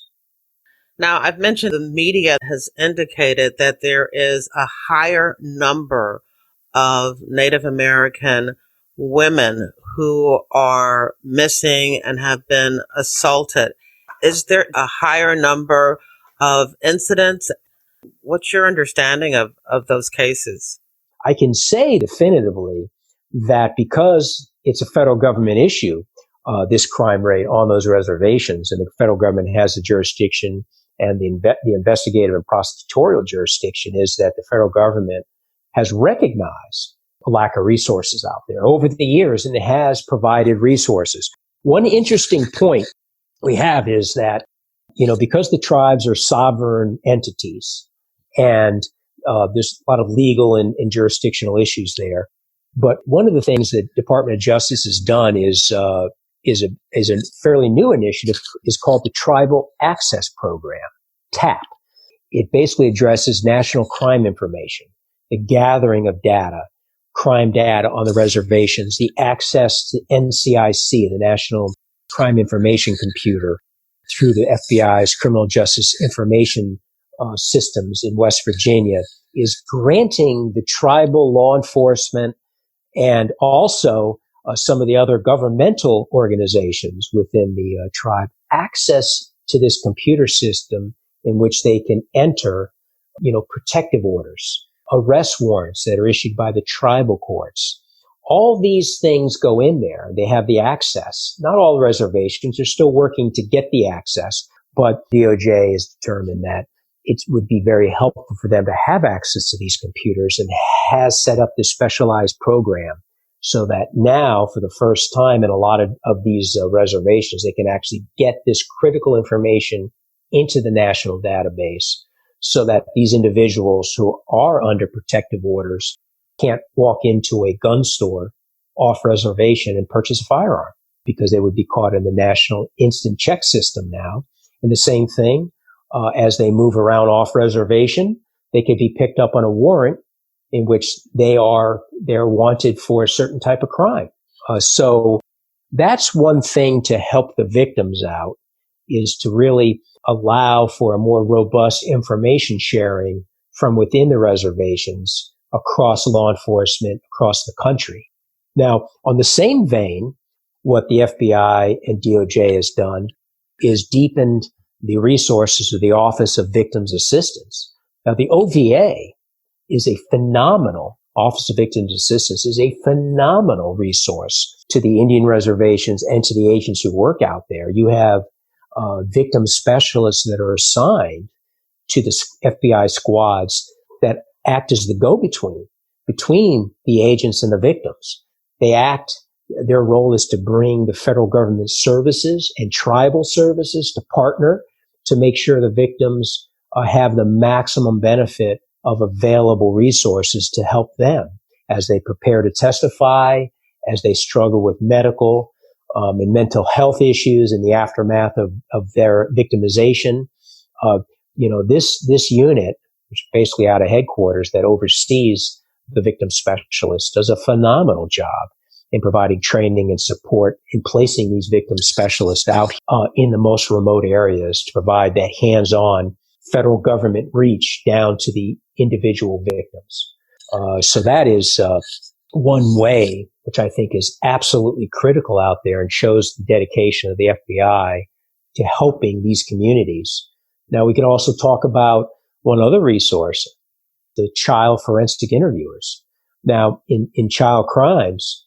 Now, I've mentioned the media has indicated that there is a higher number of Native American women who are missing and have been assaulted. Is there a higher number of incidents? What's your understanding of those cases? I can say definitively that because it's a federal government issue, this crime rate on those reservations, and the federal government has the jurisdiction and the investigative and prosecutorial jurisdiction, is that the federal government has recognized a lack of resources out there over the years, and it has provided resources. One interesting point we have is that, because the tribes are sovereign entities, and there's a lot of legal and jurisdictional issues there. But one of the things that Department of Justice has done is a fairly new initiative, is called the Tribal Access Program, TAP. It basically addresses national crime information, the gathering of data, crime data on the reservations, the access to NCIC, the National Crime Information Computer, through the FBI's Criminal Justice Information systems in West Virginia, is granting the tribal law enforcement and also some of the other governmental organizations within the tribe access to this computer system in which they can enter, protective orders, arrest warrants that are issued by the tribal courts. All these things go in there. They have the access. Not all reservations are still working to get the access, but DOJ has determined that it would be very helpful for them to have access to these computers, and has set up this specialized program so that now, for the first time in a lot of these reservations, they can actually get this critical information into the national database so that these individuals who are under protective orders can't walk into a gun store off reservation and purchase a firearm, because they would be caught in the national instant check system now. And the same thing, as they move around off reservation, they could be picked up on a warrant in which they're wanted for a certain type of crime. So that's one thing to help the victims out, is to really allow for a more robust information sharing from within the reservations across law enforcement across the country. Now, on the same vein, what the FBI and DOJ has done is deepened the resources of the Office of Victims Assistance. Now, the OVA is a phenomenal, Office of Victims Assistance is a phenomenal resource to the Indian reservations and to the agents who work out there. You have victim specialists that are assigned to the FBI squads that act as the go-between between the agents and the victims. Their role is to bring the federal government services and tribal services to partner to make sure the victims have the maximum benefit of available resources to help them as they prepare to testify, as they struggle with medical and mental health issues in the aftermath of their victimization. This unit, which is basically out of headquarters that oversees the victim specialist, does a phenomenal job in providing training and support in placing these victim specialists out in the most remote areas to provide that hands-on federal government reach down to the individual victims. So that is one way, which I think is absolutely critical out there and shows the dedication of the FBI to helping these communities. Now, we can also talk about one other resource, the child forensic interviewers. Now, in child crimes,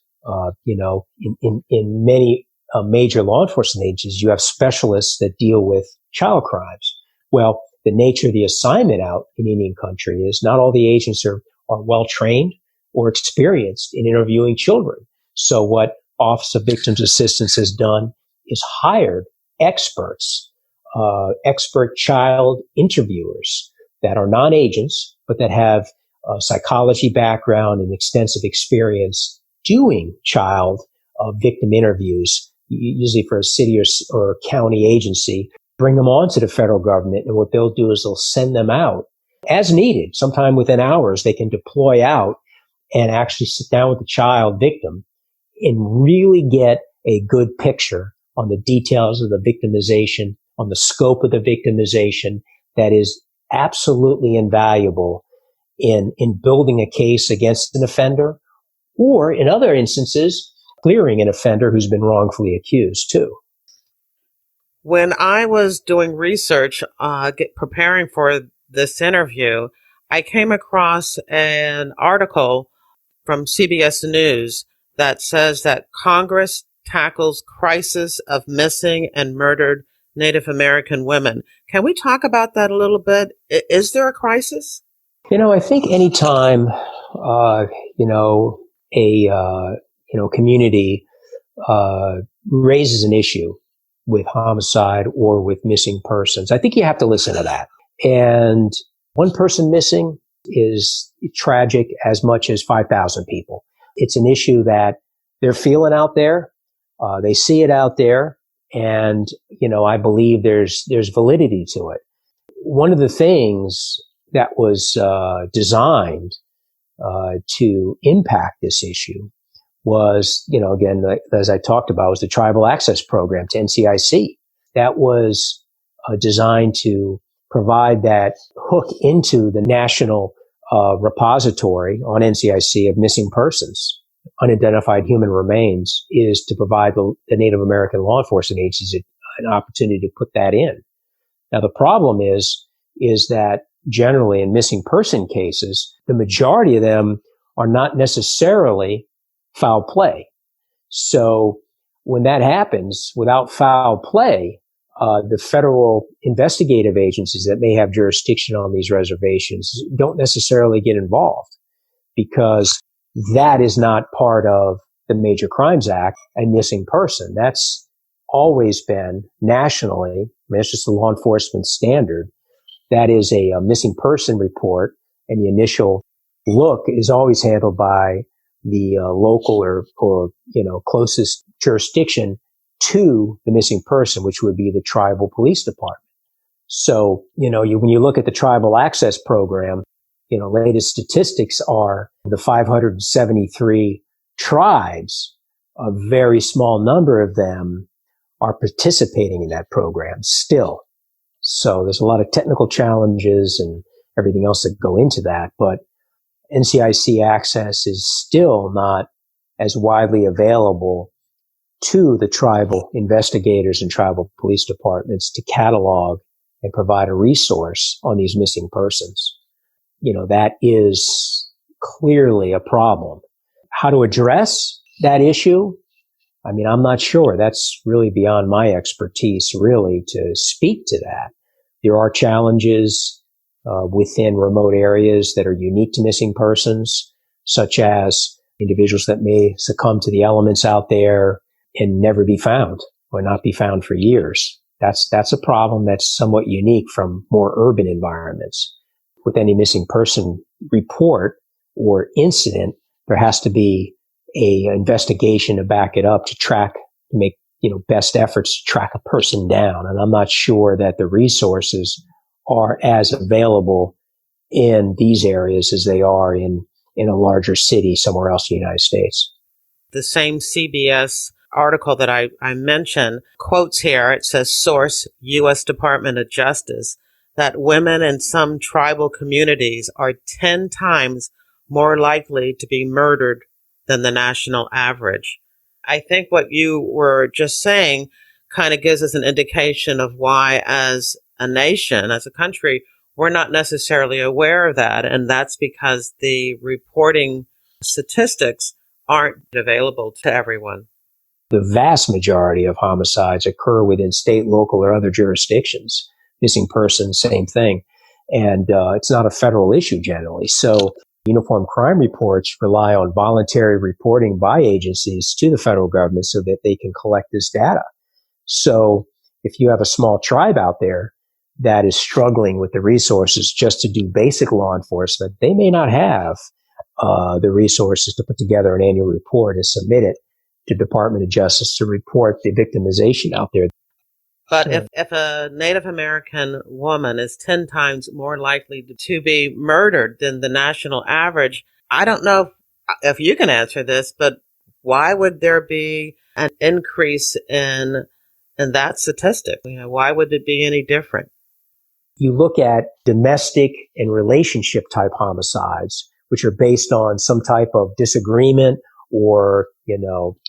in many major law enforcement agencies, you have specialists that deal with child crimes. Well, the nature of the assignment out in Indian country is not all the agents are well trained or experienced in interviewing children. So what Office of Victims Assistance has done is hired experts, expert child interviewers that are non-agents, but that have psychology background and extensive experience doing child victim interviews, usually for a city or county agency, bring them on to the federal government. And what they'll do is they'll send them out as needed. Sometime within hours, they can deploy out and actually sit down with the child victim and really get a good picture on the details of the victimization, on the scope of the victimization that is absolutely invaluable in building a case against an offender, or in other instances, clearing an offender who's been wrongfully accused too. When I was doing research, preparing for this interview, I came across an article from CBS News that says that Congress tackles crisis of missing and murdered Native American women. Can we talk about that a little bit? Is there a crisis? I think anytime, community raises an issue with homicide or with missing persons, I think you have to listen to that. And one person missing is tragic as much as 5,000 people. It's an issue that they're feeling out there. They see it out there. And, I believe there's validity to it. One of the things that was designed to impact this issue was, again, as I talked about, was the Tribal Access Program to NCIC. That was designed to provide that hook into the national repository on NCIC of missing persons, unidentified human remains, is to provide the Native American law enforcement agencies an opportunity to put that in. Now, the problem is that generally in missing person cases, the majority of them are not necessarily foul play. So when that happens without foul play, the federal investigative agencies that may have jurisdiction on these reservations don't necessarily get involved, because that is not part of the Major Crimes Act, a missing person. That's always been nationally, it's just the law enforcement standard. That is a missing person report, and the initial look is always handled by the local or closest jurisdiction to the missing person, which would be the tribal police department. So, when you look at the Tribal Access Program, latest statistics are the 573 tribes, a very small number of them are participating in that program still. So there's a lot of technical challenges and everything else that go into that, but NCIC access is still not as widely available to the tribal investigators and tribal police departments to catalog and provide a resource on these missing persons. That is clearly a problem. How to address that issue? I'm not sure. That's really beyond my expertise, really, to speak to that. There are challenges within remote areas that are unique to missing persons, such as individuals that may succumb to the elements out there and never be found or not be found for years. That's a problem that's somewhat unique from more urban environments. With any missing person report or incident, there has to be a investigation to back it up, to make best efforts to track a person down. And I'm not sure that the resources are as available in these areas as they are in a larger city somewhere else in the United States. The same CBS article that I mentioned quotes here, it says, source, U.S. Department of Justice, that women in some tribal communities are 10 times more likely to be murdered than the national average. I think what you were just saying kind of gives us an indication of why, as a nation, as a country, we're not necessarily aware of that. And that's because the reporting statistics aren't available to everyone. The vast majority of homicides occur within state, local, or other jurisdictions. Missing persons, same thing. And it's not a federal issue generally. So uniform crime reports rely on voluntary reporting by agencies to the federal government so that they can collect this data. So if you have a small tribe out there that is struggling with the resources just to do basic law enforcement, they may not have the resources to put together an annual report and submit it to Department of Justice to report the victimization out there. But if a Native American woman is 10 times more likely to be murdered than the national average, I don't know if you can answer this, but why would there be an increase in that statistic? Why would it be any different? You look at domestic and relationship type homicides, which are based on some type of disagreement or,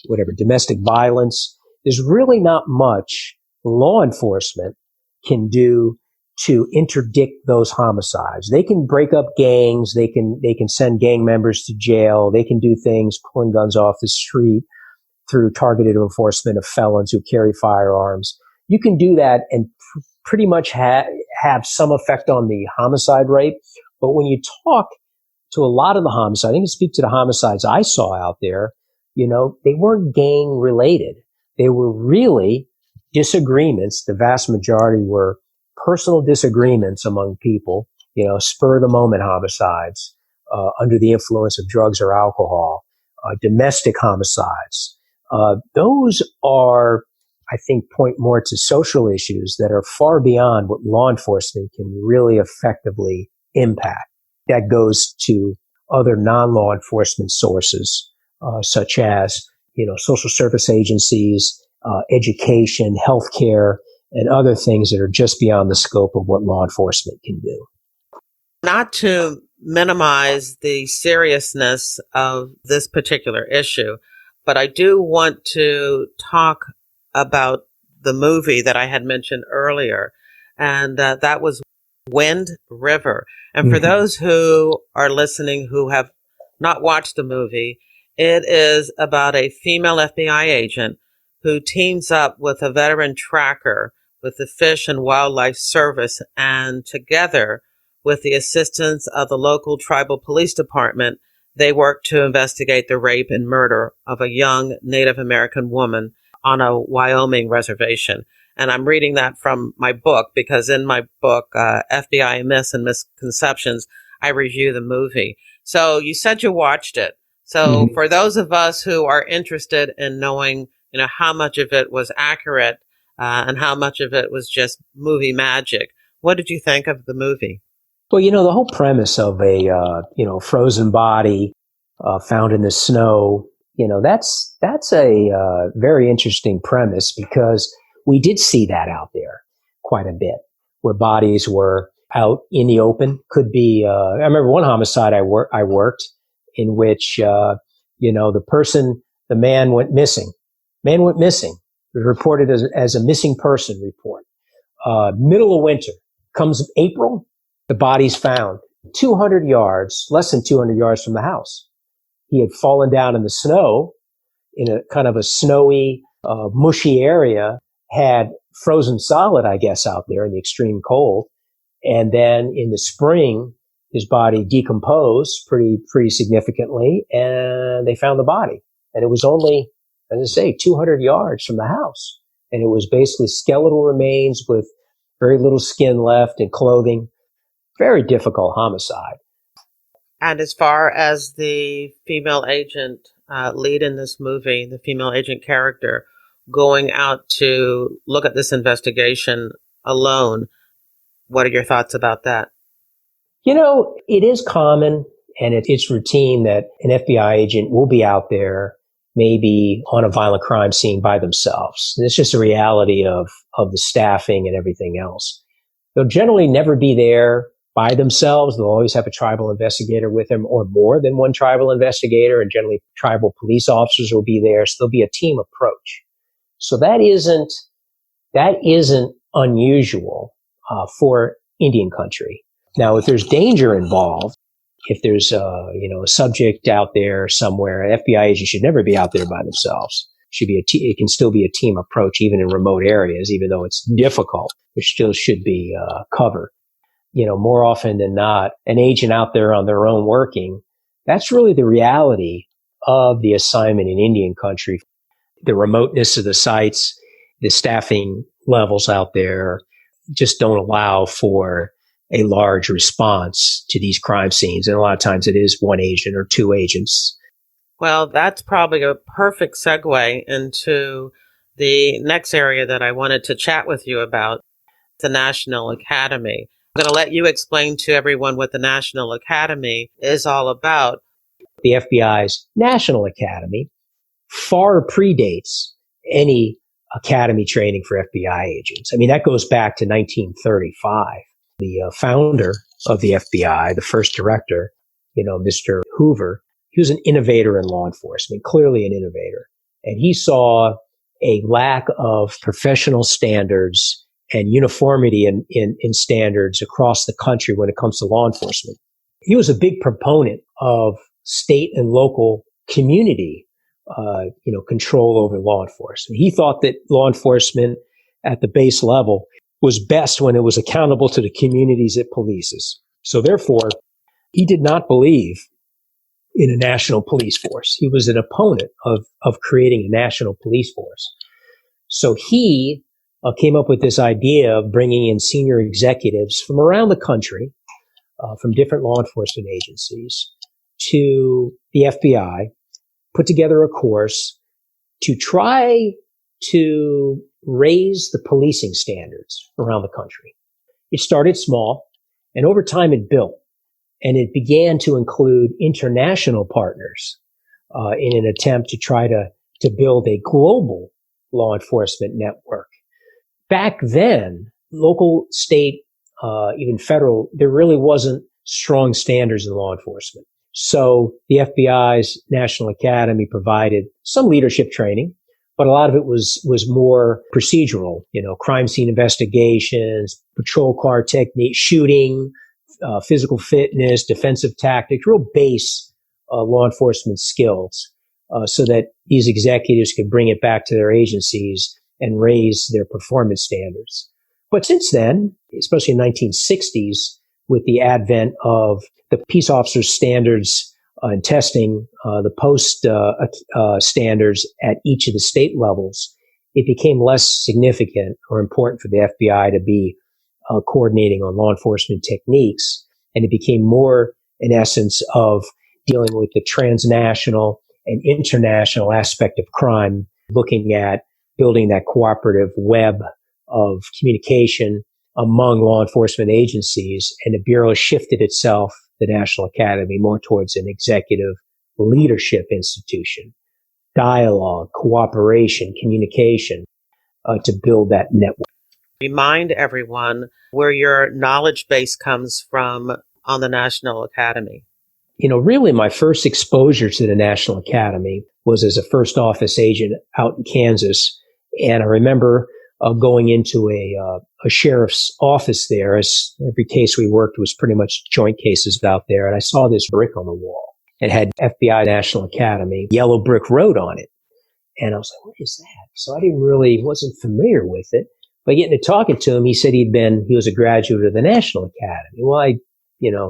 whatever, domestic violence. There's really not much law enforcement can do to interdict those homicides. They can break up gangs. They can send gang members to jail. They can do things, pulling guns off the street through targeted enforcement of felons who carry firearms. You can do that and pretty much have some effect on the homicide rate. But when you talk to a lot of the homicides, I think you speak to the homicides I saw out there, they weren't gang related. They were really disagreements. The vast majority were personal disagreements among people, spur of the moment homicides, under the influence of drugs or alcohol, domestic homicides. Those are, I think, point more to social issues that are far beyond what law enforcement can really effectively impact. That goes to other non-law enforcement sources, such as, social service agencies, education, healthcare, and other things that are just beyond the scope of what law enforcement can do. Not to minimize the seriousness of this particular issue, but I do want to talk about the movie that I had mentioned earlier, and that was Wind River. And for those who are listening who have not watched the movie, it is about a female FBI agent who teams up with a veteran tracker with the Fish and Wildlife Service, and together with the assistance of the local tribal police department, they work to investigate the rape and murder of a young Native American woman on a Wyoming reservation. And I'm reading that from my book because in my book, FBI Myths and Misconceptions, I review the movie. So you said you watched it. So for those of us who are interested in knowing, how much of it was accurate and how much of it was just movie magic, what did you think of the movie? Well, the whole premise of a, frozen body found in the snow, that's a very interesting premise because we did see that out there quite a bit, where bodies were out in the open. Could be, I remember one homicide I worked in which, the man went missing. Man went missing. It was reported as a missing person report. Middle of winter, comes April, the body's found 200 yards, less than 200 yards from the house. He had fallen down in the snow in a kind of a snowy, mushy area, had frozen solid, I guess, out there in the extreme cold. And then in the spring, his body decomposed pretty significantly, and they found the body. And it was only, as I say, 200 yards from the house. And it was basically skeletal remains with very little skin left and clothing. Very difficult homicide. And as far as the female agent lead in this movie, the female agent character going out to look at this investigation alone, what are your thoughts about that? It is common and it's routine that an FBI agent will be out there maybe on a violent crime scene by themselves. And it's just a reality of the staffing and everything else. They'll generally never be there by themselves. They'll always have a tribal investigator with them or more than one tribal investigator, and generally tribal police officers will be there. So there'll be a team approach. So that isn't unusual for Indian country. Now, if there's danger involved, if there's a subject out there somewhere, an FBI agent should never be out there by themselves. It can still be a team approach even in remote areas, even though it's difficult. There still should be cover. More often than not, an agent out there on their own working, that's really the reality of the assignment in Indian country. The remoteness of the sites, the staffing levels out there, just don't allow for a large response to these crime scenes. And a lot of times it is one agent or two agents. Well, that's probably a perfect segue into the next area that I wanted to chat with you about, the National Academy. I'm going to let you explain to everyone what the National Academy is all about. The FBI's National Academy far predates any academy training for FBI agents. I mean, that goes back to 1935. The founder of the FBI, the first director, Mr. Hoover, he was an innovator in law enforcement, clearly an innovator. And he saw a lack of professional standards and uniformity in standards across the country when it comes to law enforcement. He was a big proponent of state and local community, control over law enforcement. He thought that law enforcement at the base level was best when it was accountable to the communities it polices. So therefore, he did not believe in a national police force. He was an opponent of creating a national police force. So he came up with this idea of bringing in senior executives from around the country, from different law enforcement agencies, to the FBI, put together a course to try to raise the policing standards around the country. It started small, and over time it built, and it began to include international partners in an attempt to try to build a global law enforcement network. Back then, local, state, even federal, there really wasn't strong standards in law enforcement. So the FBI's National Academy provided some leadership training, but a lot of it was more procedural, crime scene investigations, patrol car technique, shooting, physical fitness, defensive tactics, real base law enforcement skills, so that these executives could bring it back to their agencies and raise their performance standards. But since then, especially in the 1960s, with the advent of the peace officers standards and testing, the post standards at each of the state levels, it became less significant or important for the FBI to be coordinating on law enforcement techniques. And it became more, in essence, of dealing with the transnational and international aspect of crime, looking at building that cooperative web of communication among law enforcement agencies. And the Bureau shifted itself, the National Academy, more towards an executive leadership institution, dialogue, cooperation, communication, to build that network. Remind everyone where your knowledge base comes from on the National Academy. Really my first exposure to the National Academy was as a first office agent out in Kansas. And I remember going into a sheriff's office there, as every case we worked was pretty much joint cases out there. And I saw this brick on the wall. It had FBI National Academy, yellow brick road on it. And I was like, what is that? So I wasn't familiar with it. But getting to talking to him, he said he was a graduate of the National Academy. Well,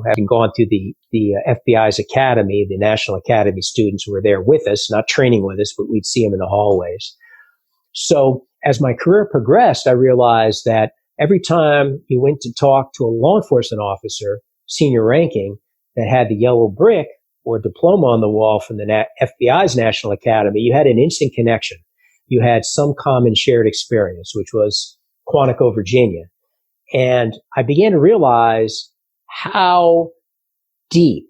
having gone through the FBI's academy, the National Academy students were there with us, not training with us, but we'd see them in the hallways. So as my career progressed, I realized that every time you went to talk to a law enforcement officer, senior ranking, that had the yellow brick or diploma on the wall from the FBI's National Academy, you had an instant connection. You had some common shared experience, which was Quantico, Virginia. And I began to realize how deep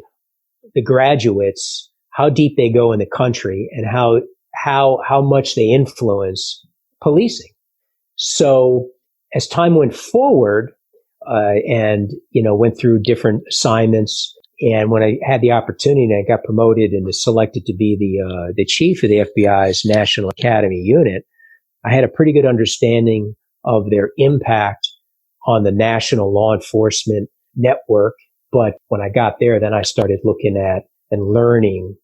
the graduates, how deep they go in the country, and how much they influence policing. So as time went forward, and went through different assignments, and when I had the opportunity, I got promoted and was selected to be the chief of the FBI's National Academy unit, I had a pretty good understanding of their impact on the national law enforcement network. But when I got there, then I started looking at and learning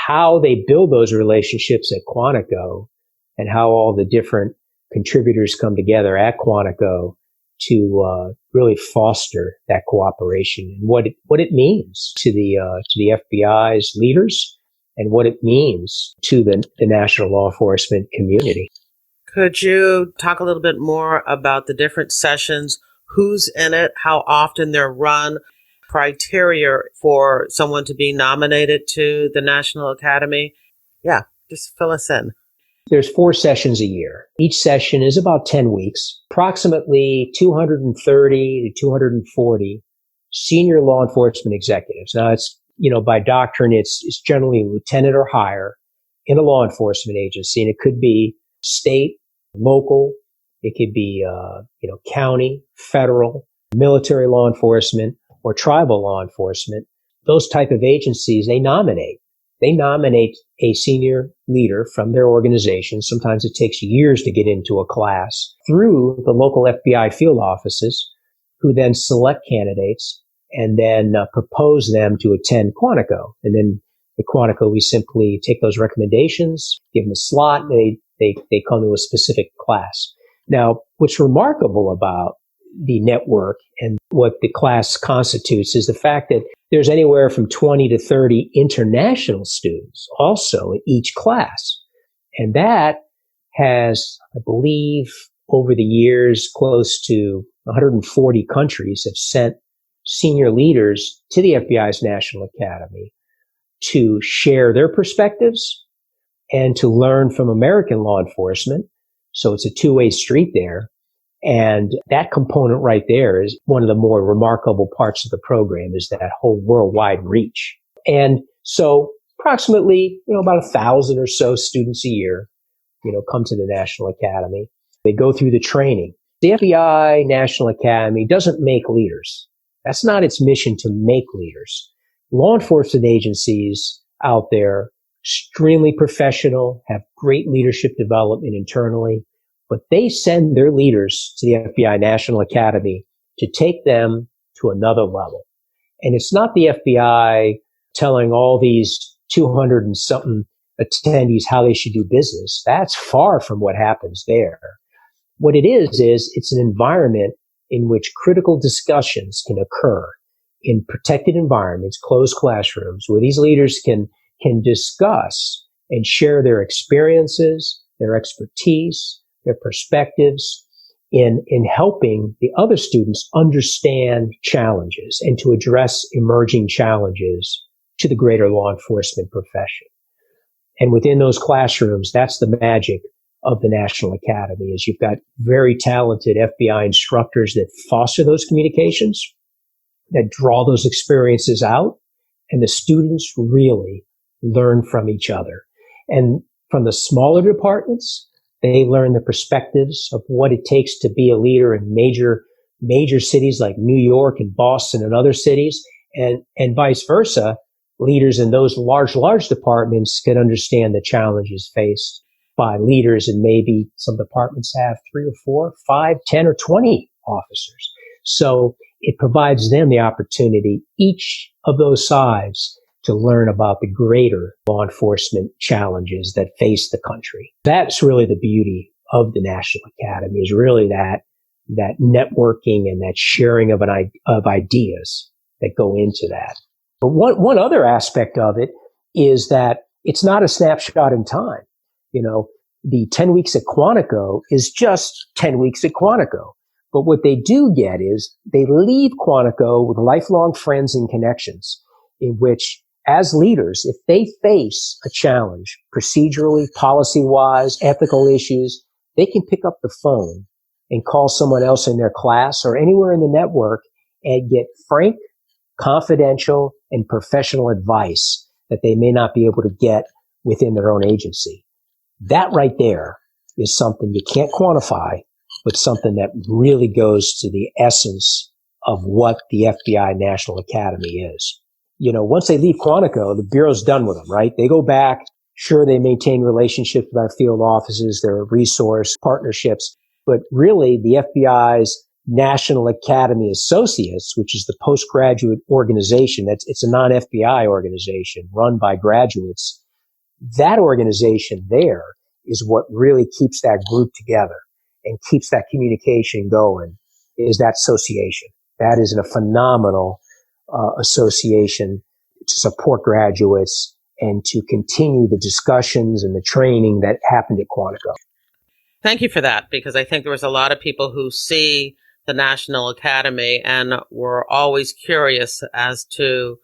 how they build those relationships at Quantico and how all the different contributors come together at Quantico to really foster that cooperation, and what it means to the FBI's leaders and what it means to the national law enforcement community. Could you talk a little bit more about the different sessions? who's in it, how often they're run, criteria for someone to be nominated to the National Academy? Yeah, just fill us in. There's 4 sessions a year. Each session is about 10 weeks, approximately 230 to 240 senior law enforcement executives. Now, it's, by doctrine, it's generally lieutenant or higher in a law enforcement agency, and it could be state, local, it could be, county, federal, military law enforcement, or tribal law enforcement. Those type of agencies, they nominate a senior leader from their organization. Sometimes it takes years to get into a class through the local FBI field offices, who then select candidates and then propose them to attend Quantico. And then at Quantico, we simply take those recommendations, give them a slot, and they come to a specific class. Now, what's remarkable about the network and what the class constitutes is the fact that there's anywhere from 20 to 30 international students also in each class. And that has, I believe, over the years, close to 140 countries have sent senior leaders to the FBI's National Academy to share their perspectives and to learn from American law enforcement. So it's a two-way street there. And that component right there is one of the more remarkable parts of the program, is that whole worldwide reach. And so approximately, about 1,000 or so students a year, come to the National Academy. They go through the training. The FBI National Academy doesn't make leaders. That's not its mission, to make leaders. Law enforcement agencies out there, extremely professional, have great leadership development internally, but they send their leaders to the FBI National Academy to take them to another level. And it's not the FBI telling all these 200 and something attendees how they should do business. That's far from what happens there. What it is it's an environment in which critical discussions can occur in protected environments, closed classrooms, where these leaders can discuss and share their experiences, their expertise, their perspectives in helping the other students understand challenges and to address emerging challenges to the greater law enforcement profession. And within those classrooms, that's the magic of the National Academy, is you've got very talented FBI instructors that foster those communications, that draw those experiences out, and the students really learn from each other. And from the smaller departments, they learn the perspectives of what it takes to be a leader in major cities like New York and Boston and other cities, and vice versa. Leaders in those large departments can understand the challenges faced by leaders, and maybe some departments have 3 or 4, 5, 10 or 20 officers. So it provides them the opportunity, each of those sides, to learn about the greater law enforcement challenges that face the country. That's really the beauty of the National Academy, is really that networking and that sharing of ideas that go into that. But one other aspect of it is that it's not a snapshot in time. The 10 weeks at Quantico is just 10 weeks at Quantico. But what they do get is they leave Quantico with lifelong friends and connections, in which, as leaders, if they face a challenge procedurally, policy-wise, ethical issues, they can pick up the phone and call someone else in their class or anywhere in the network and get frank, confidential, and professional advice that they may not be able to get within their own agency. That right there is something you can't quantify, but something that really goes to the essence of what the FBI National Academy is. Once they leave Quantico, the Bureau's done with them, right? They go back. Sure, they maintain relationships with our field offices, their resource partnerships, but really the FBI's National Academy Associates, which is the postgraduate organization, it's a non-FBI organization run by graduates. That organization there is what really keeps that group together and keeps that communication going, is that association. That is a phenomenal association to support graduates and to continue the discussions and the training that happened at Quantico. Thank you for that, because I think there was a lot of people who see the National Academy and were always curious as to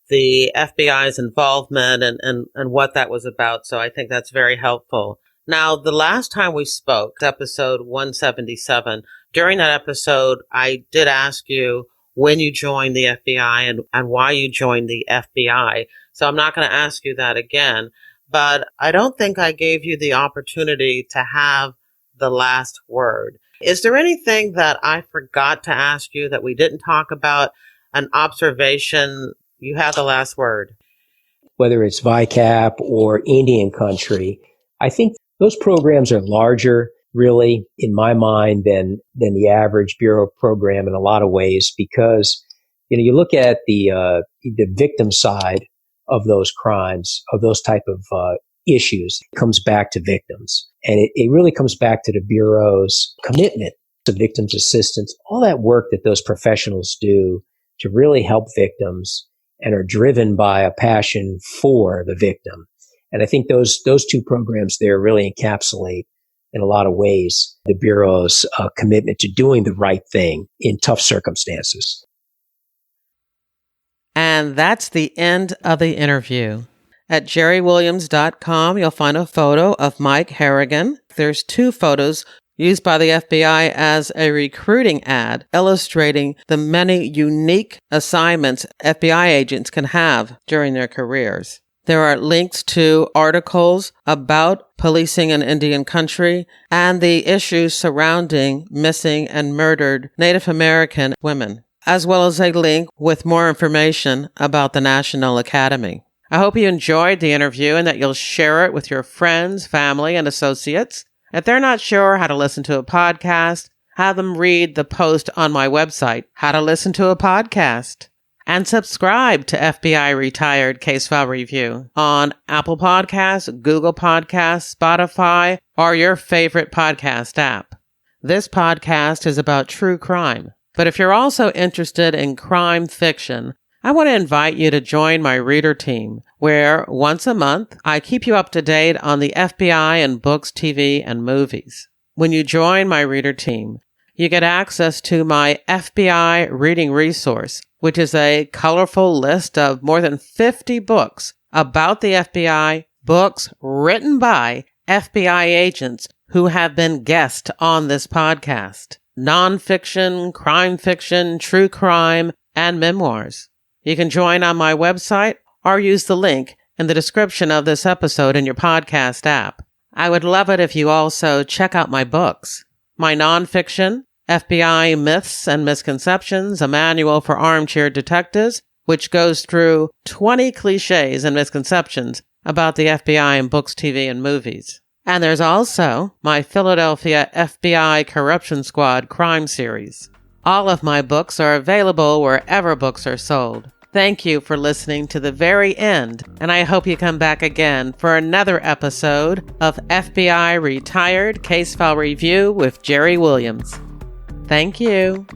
the FBI's involvement and what that was about. So I think that's very helpful. Now, the last time we spoke, episode 177, during that episode, I did ask you when you joined the FBI and why you joined the FBI. So I'm not going to ask you that again, but I don't think I gave you the opportunity to have the last word. Is there anything that I forgot to ask you that we didn't talk about? An observation? You have the last word. Whether it's ViCAP or Indian country, I think those programs are larger, really, in my mind, than the average Bureau program in a lot of ways, because, you look at the victim side of those crimes, of those type of issues, it comes back to victims. And it really comes back to the Bureau's commitment to victims assistance, all that work that those professionals do to really help victims and are driven by a passion for the victim. And I think those two programs there really encapsulate, in a lot of ways, the Bureau's commitment to doing the right thing in tough circumstances. And that's the end of the interview. At jerrywilliams.com, you'll find a photo of Mike Harrigan. There's 2 photos used by the FBI as a recruiting ad, illustrating the many unique assignments FBI agents can have during their careers. There are links to articles about policing in Indian country and the issues surrounding missing and murdered Native American women, as well as a link with more information about the National Academy. I hope you enjoyed the interview and that you'll share it with your friends, family, and associates. If they're not sure how to listen to a podcast, have them read the post on my website, How to Listen to a Podcast. And subscribe to FBI Retired Case File Review on Apple Podcasts, Google Podcasts, Spotify, or your favorite podcast app. This podcast is about true crime. But if you're also interested in crime fiction, I want to invite you to join my reader team, where once a month, I keep you up to date on the FBI in books, TV, and movies. When you join my reader team, you get access to my FBI reading resource, which is a colorful list of more than 50 books about the FBI, books written by FBI agents who have been guests on this podcast. Nonfiction, crime fiction, true crime, and memoirs. You can join on my website or use the link in the description of this episode in your podcast app. I would love it if you also check out my books. My nonfiction, FBI Myths and Misconceptions, a manual for armchair detectives, which goes through 20 cliches and misconceptions about the FBI in books, TV, and movies. And there's also my Philadelphia FBI Corruption Squad crime series. All of my books are available wherever books are sold. Thank you for listening to the very end, and I hope you come back again for another episode of FBI Retired Case File Review with Jerry Williams. Thank you.